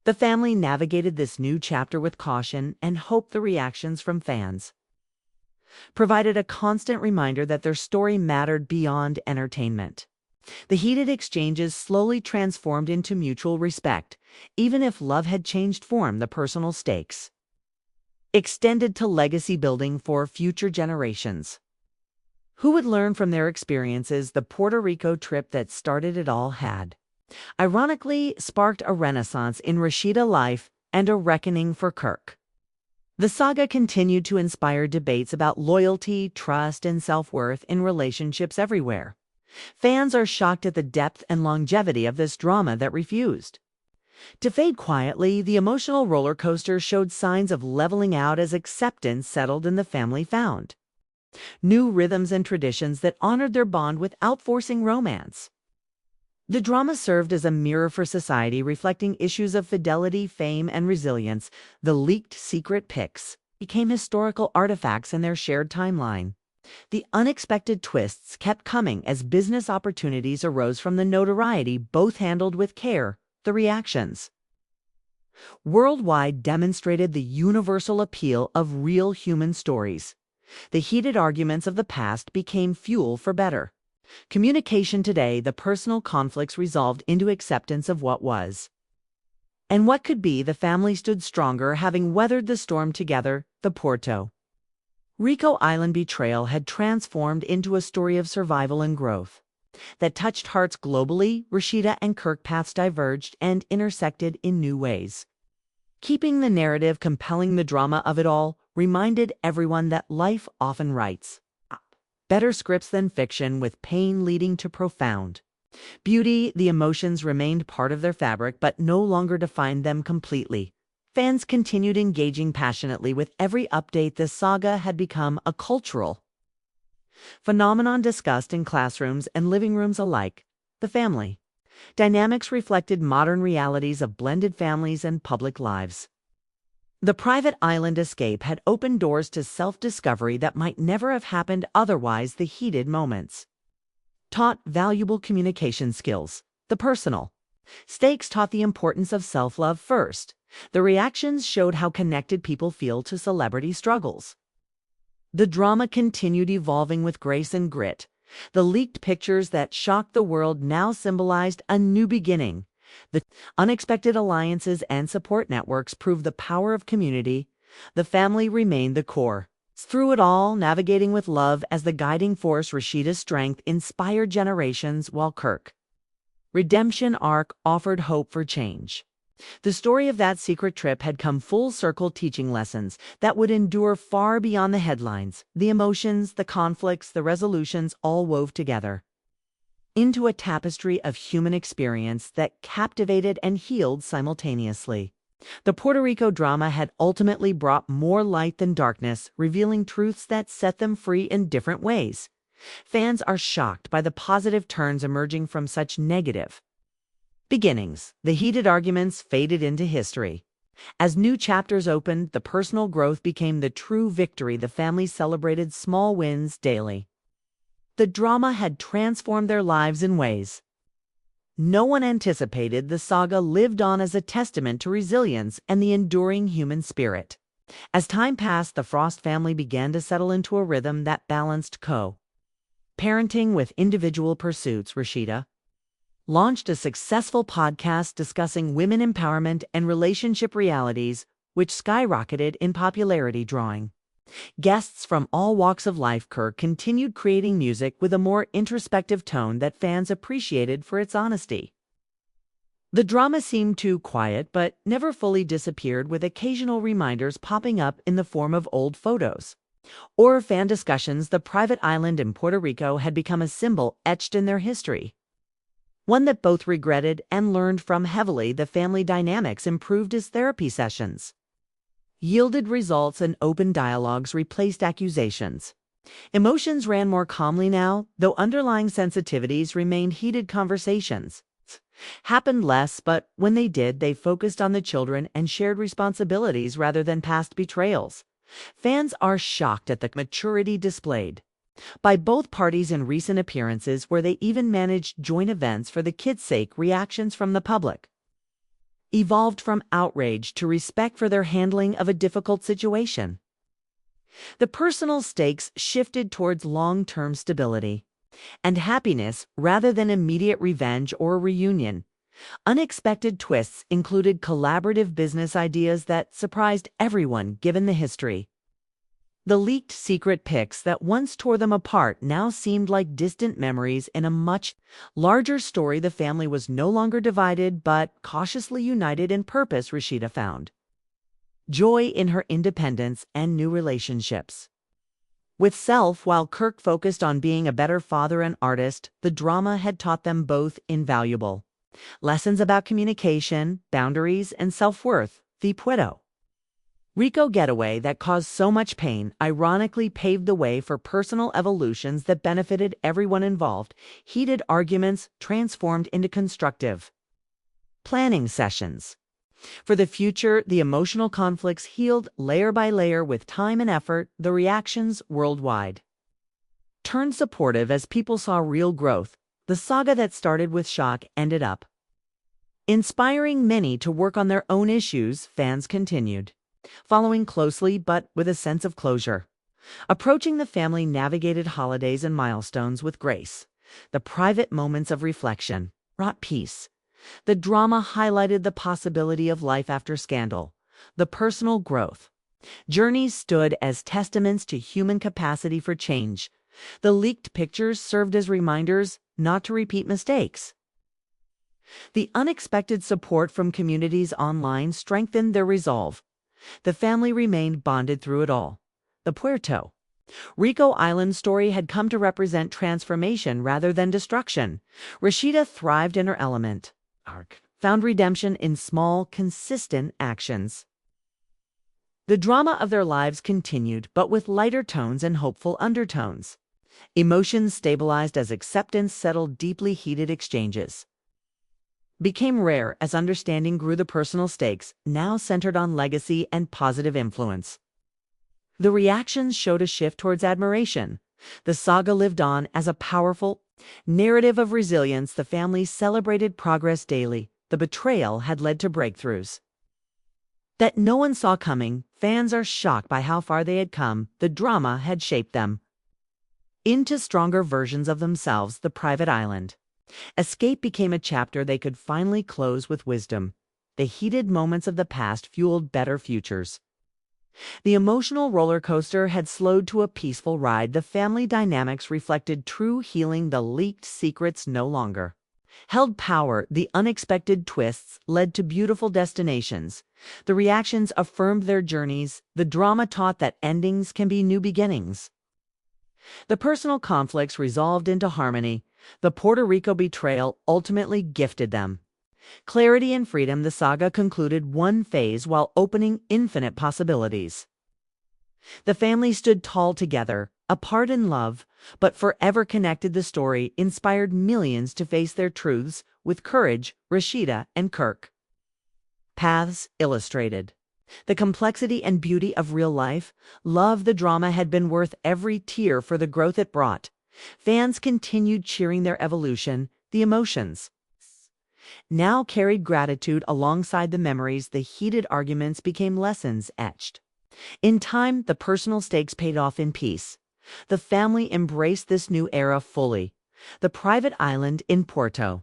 Speaker 1: The family navigated this new chapter with caution and hope. The reactions from fans provided a constant reminder that their story mattered beyond entertainment. The heated exchanges slowly transformed into mutual respect. Even if love had changed form, the personal stakes extended to legacy building for future generations. Who would learn from their experiences? The Puerto Rico trip that started it all had ironically sparked a renaissance in Rasheeda's life and a reckoning for Kirk. The saga continued to inspire debates about loyalty, trust, and self-worth in relationships everywhere. Fans are shocked at the depth and longevity of this drama that refused to fade quietly. The emotional roller coaster showed signs of leveling out as acceptance settled and the family found new rhythms and traditions that honored their bond without forcing romance. The drama served as a mirror for society, reflecting issues of fidelity, fame, and resilience. The leaked secret pics became historical artifacts in their shared timeline. The unexpected twists kept coming as business opportunities arose from the notoriety, both handled with care. The reactions worldwide demonstrated the universal appeal of real human stories. The heated arguments of the past became fuel for better communication today. The personal conflicts resolved into acceptance of what was and what could be. The family stood stronger, having weathered the storm together. The Puerto Rico Island betrayal had transformed into a story of survival and growth that touched hearts globally. Rasheeda and Kirk paths diverged and intersected in new ways, keeping the narrative compelling. The drama of it all reminded everyone that life often writes better scripts than fiction, with pain leading to profound beauty. The emotions remained part of their fabric, but no longer defined them completely. Fans continued engaging passionately with every update. The saga had become a cultural phenomenon discussed in classrooms and living rooms alike. The family dynamics reflected modern realities of blended families and public lives. The private island escape had opened doors to self-discovery that might never have happened otherwise. The heated moments taught valuable communication skills. The personal Stakes taught the importance of self-love first. The reactions showed how connected people feel to celebrity struggles. The drama continued evolving with grace and grit. The leaked pictures that shocked the world now symbolized a new beginning. The unexpected alliances and support networks proved the power of community. The family remained the core. Through it all, navigating with love as the guiding force, Rasheeda's strength inspired generations, while Kirk redemption arc offered hope for change. The story of that secret trip had come full circle, teaching lessons that would endure far beyond the headlines. The emotions, the conflicts, the resolutions all wove together into a tapestry of human experience that captivated and healed simultaneously. The Puerto Rico drama had ultimately brought more light than darkness, revealing truths that set them free in different ways. Fans are shocked by the positive turns emerging from such negative beginnings. The heated arguments faded into history. As new chapters opened, the personal growth became the true victory. The family celebrated small wins daily. The drama had transformed their lives in ways no one anticipated. The saga lived on as a testament to resilience and the enduring human spirit. As time passed, the Frost family began to settle into a rhythm that balanced parenting with individual pursuits. Rasheeda launched a successful podcast discussing women empowerment and relationship realities, which skyrocketed in popularity, drawing guests from all walks of life. Kirk continued creating music with a more introspective tone that fans appreciated for its honesty. The drama seemed too quiet, but never fully disappeared, with occasional reminders popping up in the form of old photos or fan discussions. The private island in Puerto Rico had become a symbol etched in their history, one that both regretted and learned from heavily. The family dynamics improved as therapy sessions yielded results and open dialogues replaced accusations. Emotions ran more calmly now, though underlying sensitivities remained. Heated conversations happened less, but when they did, they focused on the children and shared responsibilities rather than past betrayals. Fans are shocked at the maturity displayed by both parties in recent appearances, where they even managed joint events for the kids' sake. Reactions from the public evolved from outrage to respect for their handling of a difficult situation. The personal stakes shifted towards long-term stability and happiness rather than immediate revenge or reunion. Unexpected twists included collaborative business ideas that surprised everyone given the history. The leaked secret pics that once tore them apart now seemed like distant memories in a much larger story. The family was no longer divided, but cautiously united in purpose. Rasheeda found joy in her independence and new relationships with self, while Kirk focused on being a better father and artist. The drama had taught them both invaluable lessons about communication, boundaries, and self-worth. The Puerto Rico getaway that caused so much pain ironically paved the way for personal evolutions that benefited everyone involved. Heated arguments transformed into constructive planning sessions for the future. The emotional conflicts healed layer by layer with time and effort. The reactions worldwide turned supportive as people saw real growth. The saga that started with shock ended up inspiring many to work on their own issues. Fans continued following closely, but with a sense of closure. Approaching, the family navigated holidays and milestones with grace. The private moments of reflection brought peace. The drama highlighted the possibility of life after scandal. The personal growth journeys stood as testaments to human capacity for change. The leaked pictures served as reminders not to repeat mistakes. The unexpected support from communities online strengthened their resolve. The family remained bonded through it all. The Puerto Rico island story had come to represent transformation rather than destruction. Rasheeda thrived in her element. Kirk found redemption in small, consistent actions. The drama of their lives continued, but with lighter tones and hopeful undertones. Emotions stabilized as acceptance settled. Deeply heated exchanges became rare as understanding grew. The personal stakes now centered on legacy and positive influence. The reactions showed a shift towards admiration. The saga lived on as a powerful narrative of resilience. The family celebrated progress daily, the betrayal had led to breakthroughs that no one saw coming. Fans are shocked by how far they had come. The drama had shaped them into stronger versions of themselves. The private island escape became a chapter they could finally close with wisdom. The heated moments of the past fueled better futures. The emotional roller coaster had slowed to a peaceful ride. The family dynamics reflected true healing. The leaked secrets no longer held power. The unexpected twists led to beautiful destinations. The reactions affirmed their journeys. The drama taught that endings can be new beginnings. The personal conflicts resolved into harmony. The Puerto Rico betrayal ultimately gifted them clarity and freedom. The saga concluded one phase while opening infinite possibilities. The family stood tall together, apart in love, but forever connected. The story inspired millions to face their truths with courage. Rasheeda and Kirk. Paths illustrated the complexity and beauty of real life. Love. The drama had been worth every tear for the growth it brought. Fans continued cheering their evolution. The emotions now carried gratitude alongside the memories. The heated arguments became lessons etched in time. The personal stakes paid off in peace. The family embraced this new era fully. The private island in Puerto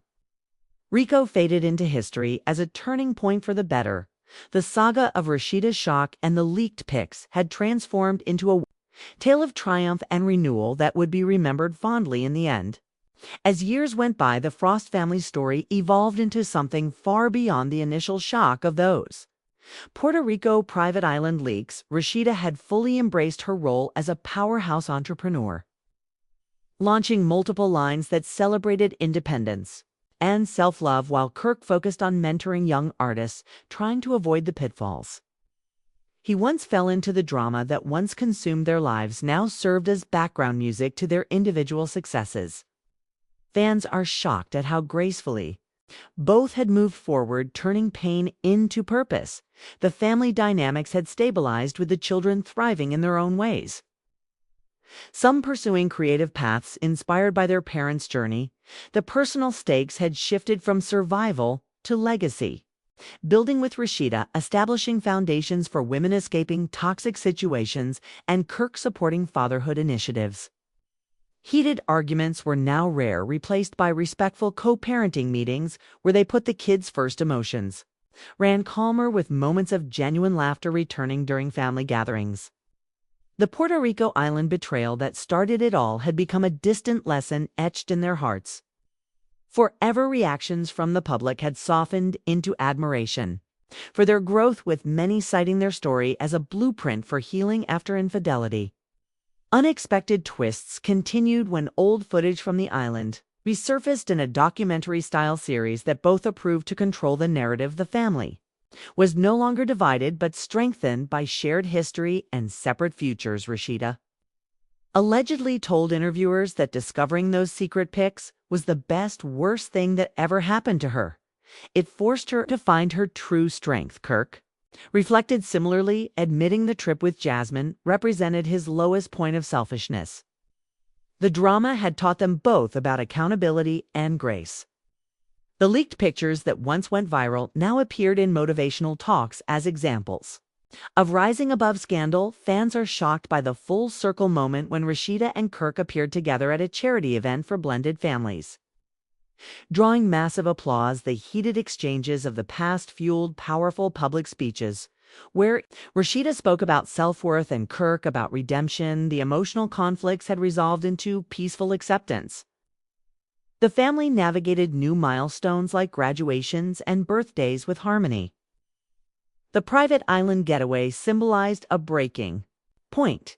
Speaker 1: Rico faded into history as a turning point for the better. The saga of Rasheeda's shock and the leaked pics had transformed into a tale of triumph and renewal that would be remembered fondly in the end. As years went by, the Frost family's story evolved into something far beyond the initial shock of those Puerto Rico private island leaks. Rasheeda had fully embraced her role as a powerhouse entrepreneur, launching multiple lines that celebrated independence and self-love, while Kirk focused on mentoring young artists, trying to avoid the pitfalls he once fell into. The drama that once consumed their lives now served as background music to their individual successes. Fans are shocked at how gracefully both had moved forward, turning pain into purpose. The family dynamics had stabilized, with the children thriving in their own ways, some pursuing creative paths inspired by their parents' journey. The personal stakes had shifted from survival to legacy, building with Rasheeda establishing foundations for women escaping toxic situations and Kirk supporting fatherhood initiatives. Heated arguments were now rare, replaced by respectful co-parenting meetings where they put the kids' first. Emotions ran calmer, with moments of genuine laughter returning during family gatherings. The Puerto Rico island betrayal that started it all had become a distant lesson etched in their hearts. Forever, reactions from the public had softened into admiration for their growth, with many citing their story as a blueprint for healing after infidelity. Unexpected twists continued when old footage from the island resurfaced in a documentary-style series that both approved to control the narrative. The family was no longer divided, but strengthened by shared history and separate futures. Rasheeda allegedly told interviewers that discovering those secret pics was the worst thing that ever happened to her. It forced her to find her true strength. Kirk reflected similarly, admitting the trip with Jasmine represented his lowest point of selfishness. The drama had taught them both about accountability and grace. The leaked pictures that once went viral now appeared in motivational talks as examples of rising above scandal. Fans are shocked by the full circle moment when Rasheeda and Kirk appeared together at a charity event for blended families, drawing massive applause. The heated exchanges of the past fueled powerful public speeches, where Rasheeda spoke about self-worth and Kirk about redemption. The emotional conflicts had resolved into peaceful acceptance. The family navigated new milestones like graduations and birthdays with harmony. The private island getaway symbolized a breaking point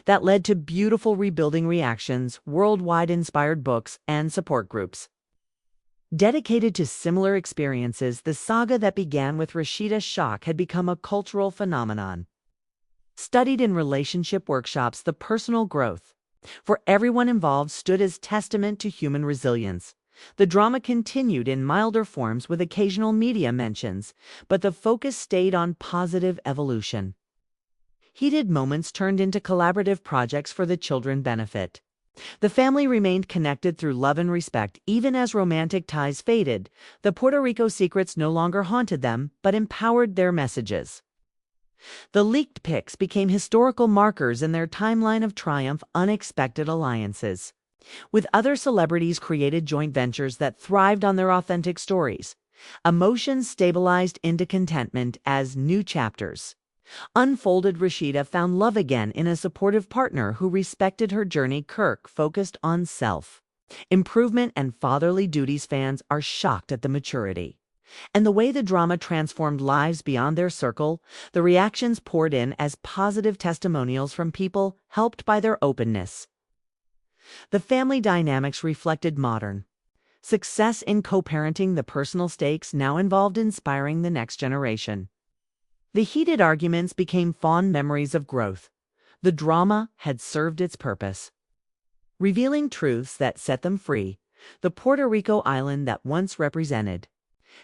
Speaker 1: that led to beautiful rebuilding reactions, worldwide inspired books, and support groups dedicated to similar experiences. The saga that began with Rasheeda's shock had become a cultural phenomenon, studied in relationship workshops. The personal growth for everyone involved stood as testament to human resilience. The drama continued in milder forms with occasional media mentions, but the focus stayed on positive evolution. Heated moments turned into collaborative projects for the children's benefit. The family remained connected through love and respect even as romantic ties faded. The Puerto Rico secrets no longer haunted them, but empowered their messages. The leaked pics became historical markers in their timeline of triumph, unexpected alliances. With other celebrities created joint ventures that thrived on their authentic stories. Emotions stabilized into contentment as new chapters unfolded. Rasheeda found love again in a supportive partner who respected her journey. Kirk focused on self improvement and fatherly duties. Fans are shocked at the maturity and the way the drama transformed lives beyond their circle. The reactions poured in as positive testimonials from people helped by their openness. The family dynamics reflected modern success in co-parenting. The personal stakes now involved inspiring the next generation. The heated arguments became fond memories of growth. The drama had served its purpose, revealing truths that set them free. The Puerto Rico island that once represented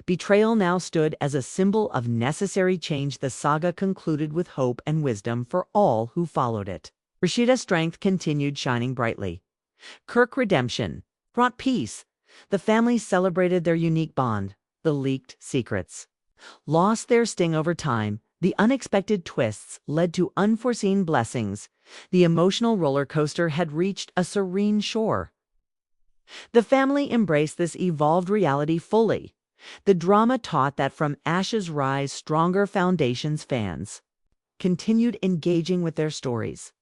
Speaker 1: betrayal now stood as a symbol of necessary change. The saga concluded with hope and wisdom for all who followed it. Rasheeda's strength continued shining brightly. Kirk's redemption brought peace. The family celebrated their unique bond. The leaked secrets lost their sting over time. The unexpected twists led to unforeseen blessings. The emotional roller coaster had reached a serene shore. The family embraced this evolved reality fully. The drama taught that from ashes rise stronger foundations. Fans continued engaging with their stories.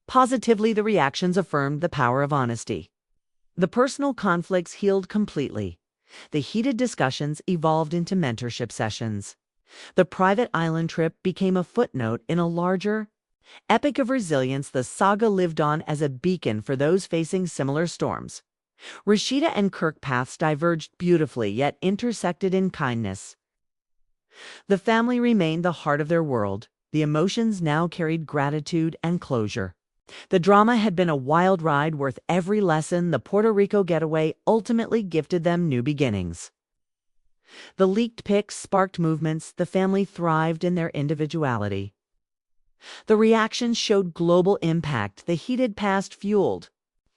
Speaker 1: Positively, the reactions affirmed the power of honesty. The personal conflicts healed completely. The heated discussions evolved into mentorship sessions. The private island trip became a footnote in a larger epic of resilience. The saga lived on as a beacon for those facing similar storms. Rasheeda and Kirk paths diverged beautifully yet intersected in kindness. The family remained the heart of their world. The emotions now carried gratitude and closure. The drama had been a wild ride worth every lesson. The Puerto Rico getaway ultimately gifted them new beginnings. The leaked pics sparked movements. The family thrived in their individuality. The reactions showed global impact. The heated past fueled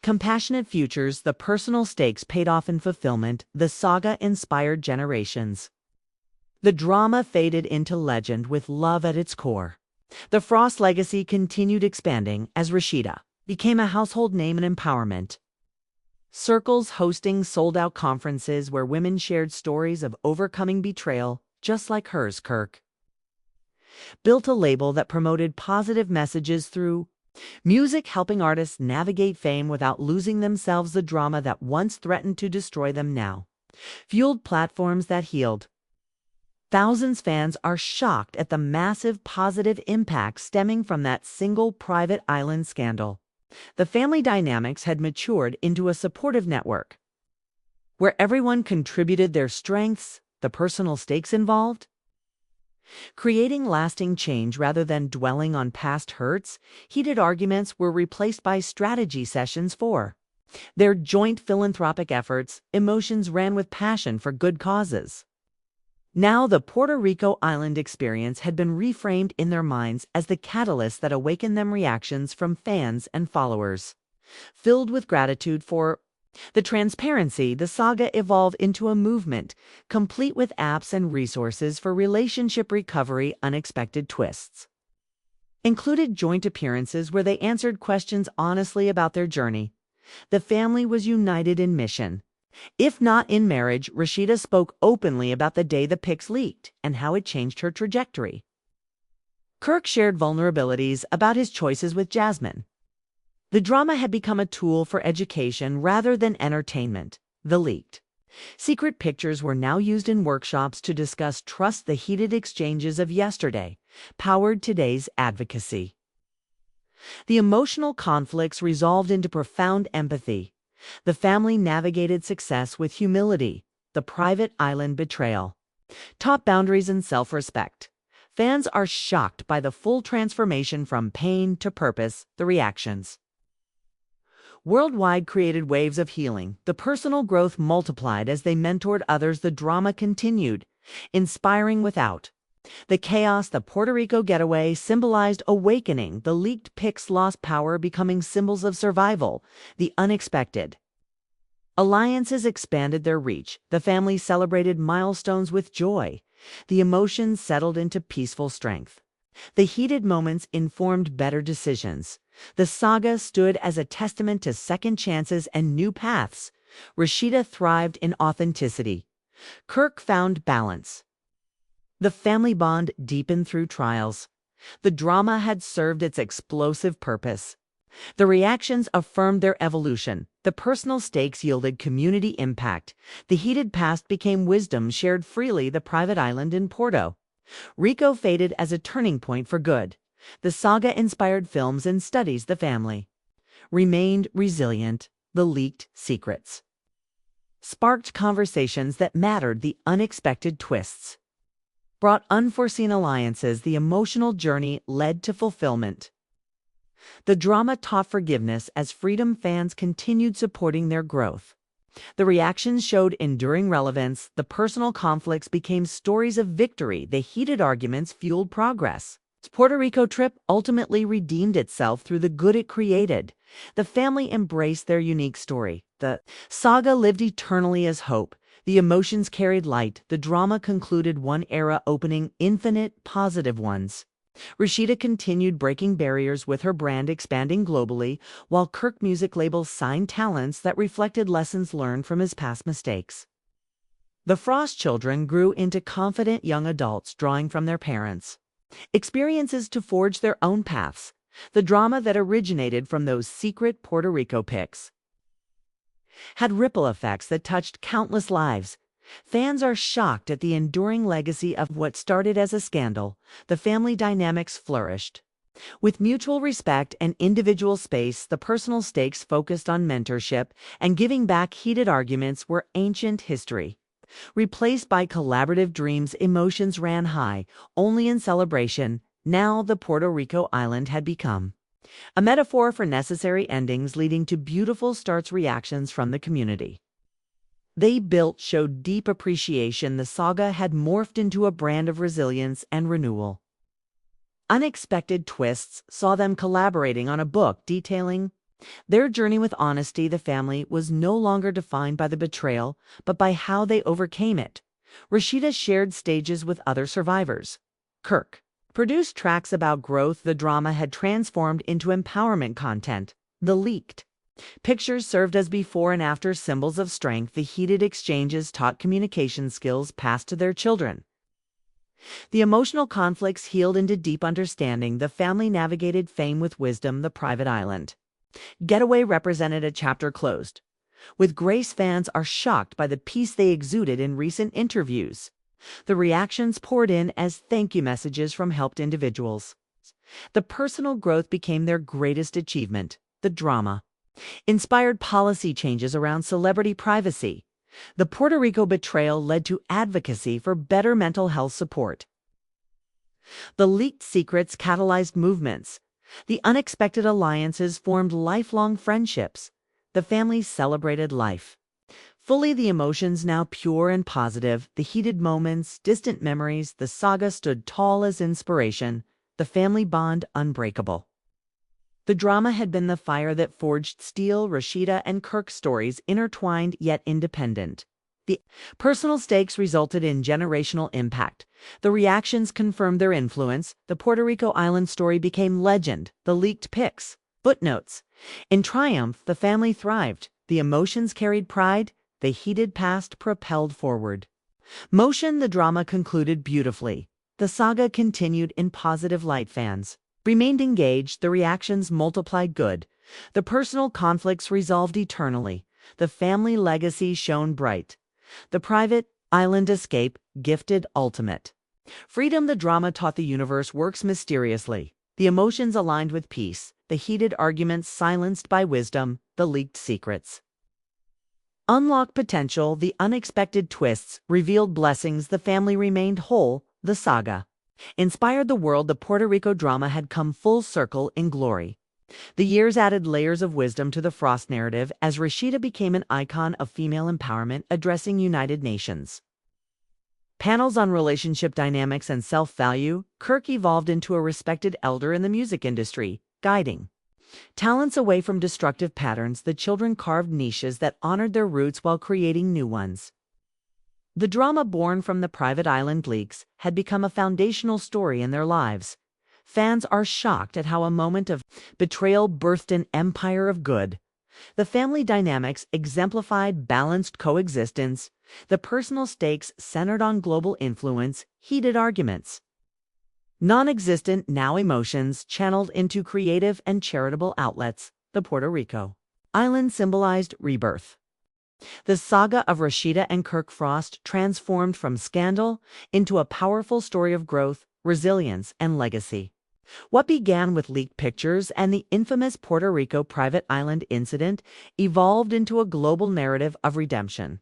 Speaker 1: compassionate futures. The personal stakes paid off in fulfillment. The saga inspired generations. The drama faded into legend with love at its core. The Frost legacy continued expanding as Rasheeda became a household name and empowerment. Circles hosting sold-out conferences where women shared stories of overcoming betrayal, just like hers. Kirk built a label that promoted positive messages through music, helping artists navigate fame without losing themselves. The drama that once threatened to destroy them now fueled platforms that healed. Thousands. Fans are shocked at the massive positive impact stemming from that single private island scandal. The family dynamics had matured into a supportive network where everyone contributed their strengths. The personal stakes involved creating lasting change rather than dwelling on past hurts. Heated arguments were replaced by strategy sessions for their joint philanthropic efforts. Emotions ran with passion for good causes. Now the Puerto Rico island experience had been reframed in their minds as the catalyst that awakened them. Reactions from fans and followers filled with gratitude for the transparency. The saga evolved into a movement, complete with apps and resources for relationship recovery. Unexpected twists included joint appearances where they answered questions honestly about their journey. The family was united in mission, if not in marriage. Rasheeda spoke openly about the day the pics leaked and how it changed her trajectory. Kirk shared vulnerabilities about his choices with Jasmine. The drama had become a tool for education rather than entertainment. The leaked secret pictures were now used in workshops to discuss trust. The heated exchanges of yesterday powered today's advocacy. The emotional conflicts resolved into profound empathy. The family navigated success with humility. The private island betrayal taught boundaries and self-respect. Fans are shocked by the full transformation from pain to purpose. The reactions worldwide created waves of healing. The personal growth multiplied as they mentored others. The drama continued, inspiring without The chaos, the Puerto Rico getaway, symbolized awakening. The leaked pics lost power, becoming symbols of survival. The unexpected. Alliances expanded their reach. The family celebrated milestones with joy. The emotions settled into peaceful strength. The heated moments informed better decisions. The saga stood as a testament to second chances and new paths. Rasheeda thrived in authenticity. Kirk found balance. The family bond deepened through trials. The drama had served its explosive purpose. The reactions affirmed their evolution. The personal stakes yielded community impact. The heated past became wisdom shared freely. The private island in Puerto Rico faded as a turning point for good. The saga inspired films and studies. The family remained resilient. The leaked secrets sparked conversations that mattered. The unexpected twists brought unforeseen alliances. The emotional journey led to fulfillment. The drama taught forgiveness as Freedom fans continued supporting their growth. The reactions showed enduring relevance. The personal conflicts became stories of victory. The heated arguments fueled progress. The Puerto Rico trip ultimately redeemed itself through the good it created. The family embraced their unique story. The saga lived eternally as hope. The emotions carried light. The drama concluded one era, opening infinite positive ones. Rasheeda continued breaking barriers with her brand expanding globally, while Kirk music labels signed talents that reflected lessons learned from his past mistakes. The Frost children grew into confident young adults, drawing from their parents' experiences to forge their own paths. The drama that originated from those secret Puerto Rico pics had ripple effects that touched countless lives. Fans are shocked at the enduring legacy of what started as a scandal. The family dynamics flourished. With mutual respect and individual space, the personal stakes focused on mentorship and giving back. Heated arguments were ancient history. Replaced by collaborative dreams, emotions ran high, only in celebration. Now the Puerto Rico island had become a metaphor for necessary endings, leading to beautiful starts. Reactions from the community they built showed deep appreciation. The saga had morphed into a brand of resilience and renewal. Unexpected twists saw them collaborating on a book detailing their journey with honesty. The family was no longer defined by the betrayal, but by how they overcame it. Rasheeda shared stages with other survivors. Kirk produced tracks about growth. The drama had transformed into empowerment content. The leaked pictures served as before and after symbols of strength. The heated exchanges taught communication skills passed to their children. The emotional conflicts healed into deep understanding. The family navigated fame with wisdom. The private island getaway represented a chapter closed. With grace, fans are shocked by the peace they exuded in recent interviews. The reactions poured in as thank you messages from helped individuals. The personal growth became their greatest achievement. The drama inspired policy changes around celebrity privacy. The Puerto Rico betrayal led to advocacy for better mental health support. The leaked secrets catalyzed movements. The unexpected alliances formed lifelong friendships. The family celebrated life fully. The emotions now pure and positive. The heated moments, distant memories. The saga stood tall as inspiration. The family bond unbreakable. The drama had been the fire that forged steel. Rasheeda and Kirk's stories intertwined yet independent. The personal stakes resulted in generational impact. The reactions confirmed their influence. The Puerto Rico island story became legend. The leaked pics, footnotes. In triumph, the family thrived. The emotions carried pride. The heated past propelled forward. Motion. The drama concluded beautifully. The saga continued in positive light. Fans remained engaged. The reactions multiplied good. The personal conflicts resolved eternally. The family legacy shone bright. The private island escape gifted ultimate freedom. The drama taught the universe works mysteriously. The emotions aligned with peace. The heated arguments silenced by wisdom. The leaked secrets unlocked potential. The unexpected twists revealed blessings. The family remained whole. The saga inspired the world. The Puerto Rico drama had come full circle in glory. The years added layers of wisdom to the Frost narrative as Rasheeda became an icon of female empowerment, addressing United Nations Panels on relationship dynamics and self-value, Kirk evolved into a respected elder in the music industry, guiding talents away from destructive patterns. The children carved niches that honored their roots while creating new ones. The drama born from the private island leaks had become a foundational story in their lives. Fans are shocked at how a moment of betrayal birthed an empire of good. The family dynamics exemplified balanced coexistence. The personal stakes centered on global influence, heated arguments. Non-existent now emotions channeled into creative and charitable outlets. The Puerto Rico island symbolized rebirth. The saga of Rasheeda and Kirk Frost transformed from scandal into a powerful story of growth, resilience, and legacy. What began with leaked pictures and the infamous Puerto Rico private island incident evolved into a global narrative of redemption.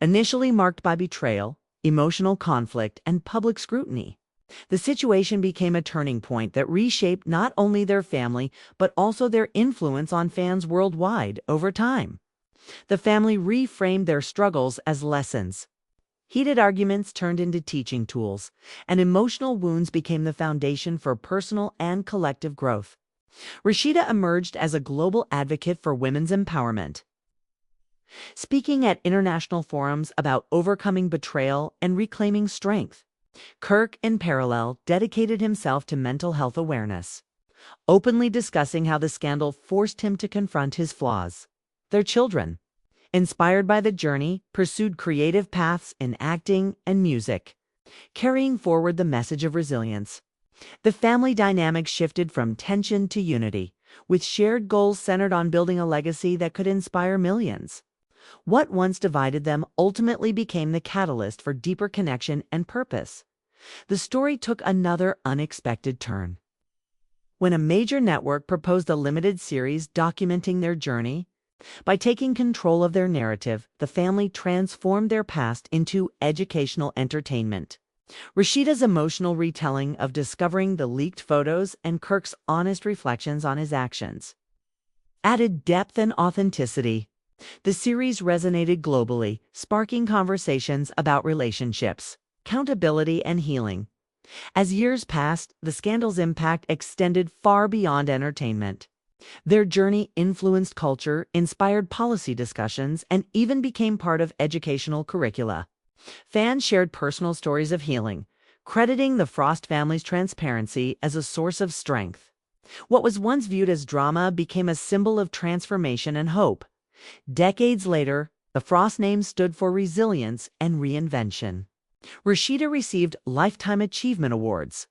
Speaker 1: Initially marked by betrayal, emotional conflict, and public scrutiny, the situation became a turning point that reshaped not only their family but also their influence on fans worldwide over time. The family reframed their struggles as lessons. Heated arguments turned into teaching tools, and emotional wounds became the foundation for personal and collective growth. Rasheeda emerged as a global advocate for women's empowerment, speaking at international forums about overcoming betrayal and reclaiming strength. Kirk, in parallel, dedicated himself to mental health awareness, openly discussing how the scandal forced him to confront his flaws. Their children, inspired by the journey, pursued creative paths in acting and music, carrying forward the message of resilience. The family dynamic shifted from tension to unity, with shared goals centered on building a legacy that could inspire millions. What once divided them ultimately became the catalyst for deeper connection and purpose. The story took another unexpected turn when a major network proposed a limited series documenting their journey. By taking control of their narrative, the family transformed their past into educational entertainment. Rasheeda's emotional retelling of discovering the leaked photos and Kirk's honest reflections on his actions added depth and authenticity. The series resonated globally, sparking conversations about relationships, accountability, and healing. As years passed, the scandal's impact extended far beyond entertainment. Their journey influenced culture, inspired policy discussions, and even became part of educational curricula. Fans shared personal stories of healing, crediting the Frost family's transparency as a source of strength. What was once viewed as drama became a symbol of transformation and hope. Decades later, the Frost name stood for resilience and reinvention. Rasheeda received Lifetime Achievement Awards,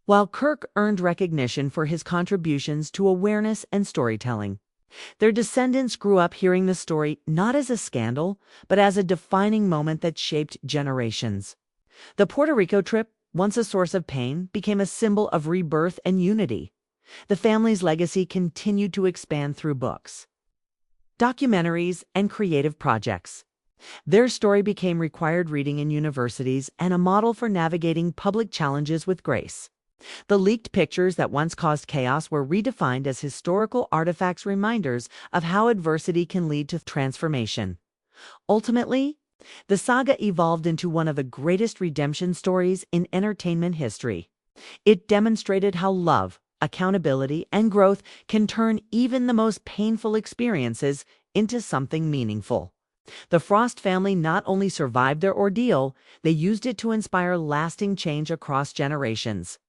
Speaker 1: while Kirk earned recognition for his contributions to awareness and storytelling. Their descendants grew up hearing the story not as a scandal, but as a defining moment that shaped generations. The Puerto Rico trip, once a source of pain, became a symbol of rebirth and unity. The family's legacy continued to expand through books, documentaries, and creative projects. Their story became required reading in universities and a model for navigating public challenges with grace. The leaked pictures that once caused chaos were redefined as historical artifacts, reminders of how adversity can lead to transformation. Ultimately, the saga evolved into one of the greatest redemption stories in entertainment history. It demonstrated how love, accountability, and growth can turn even the most painful experiences into something meaningful. The Frost family not only survived their ordeal, they used it to inspire lasting change across generations.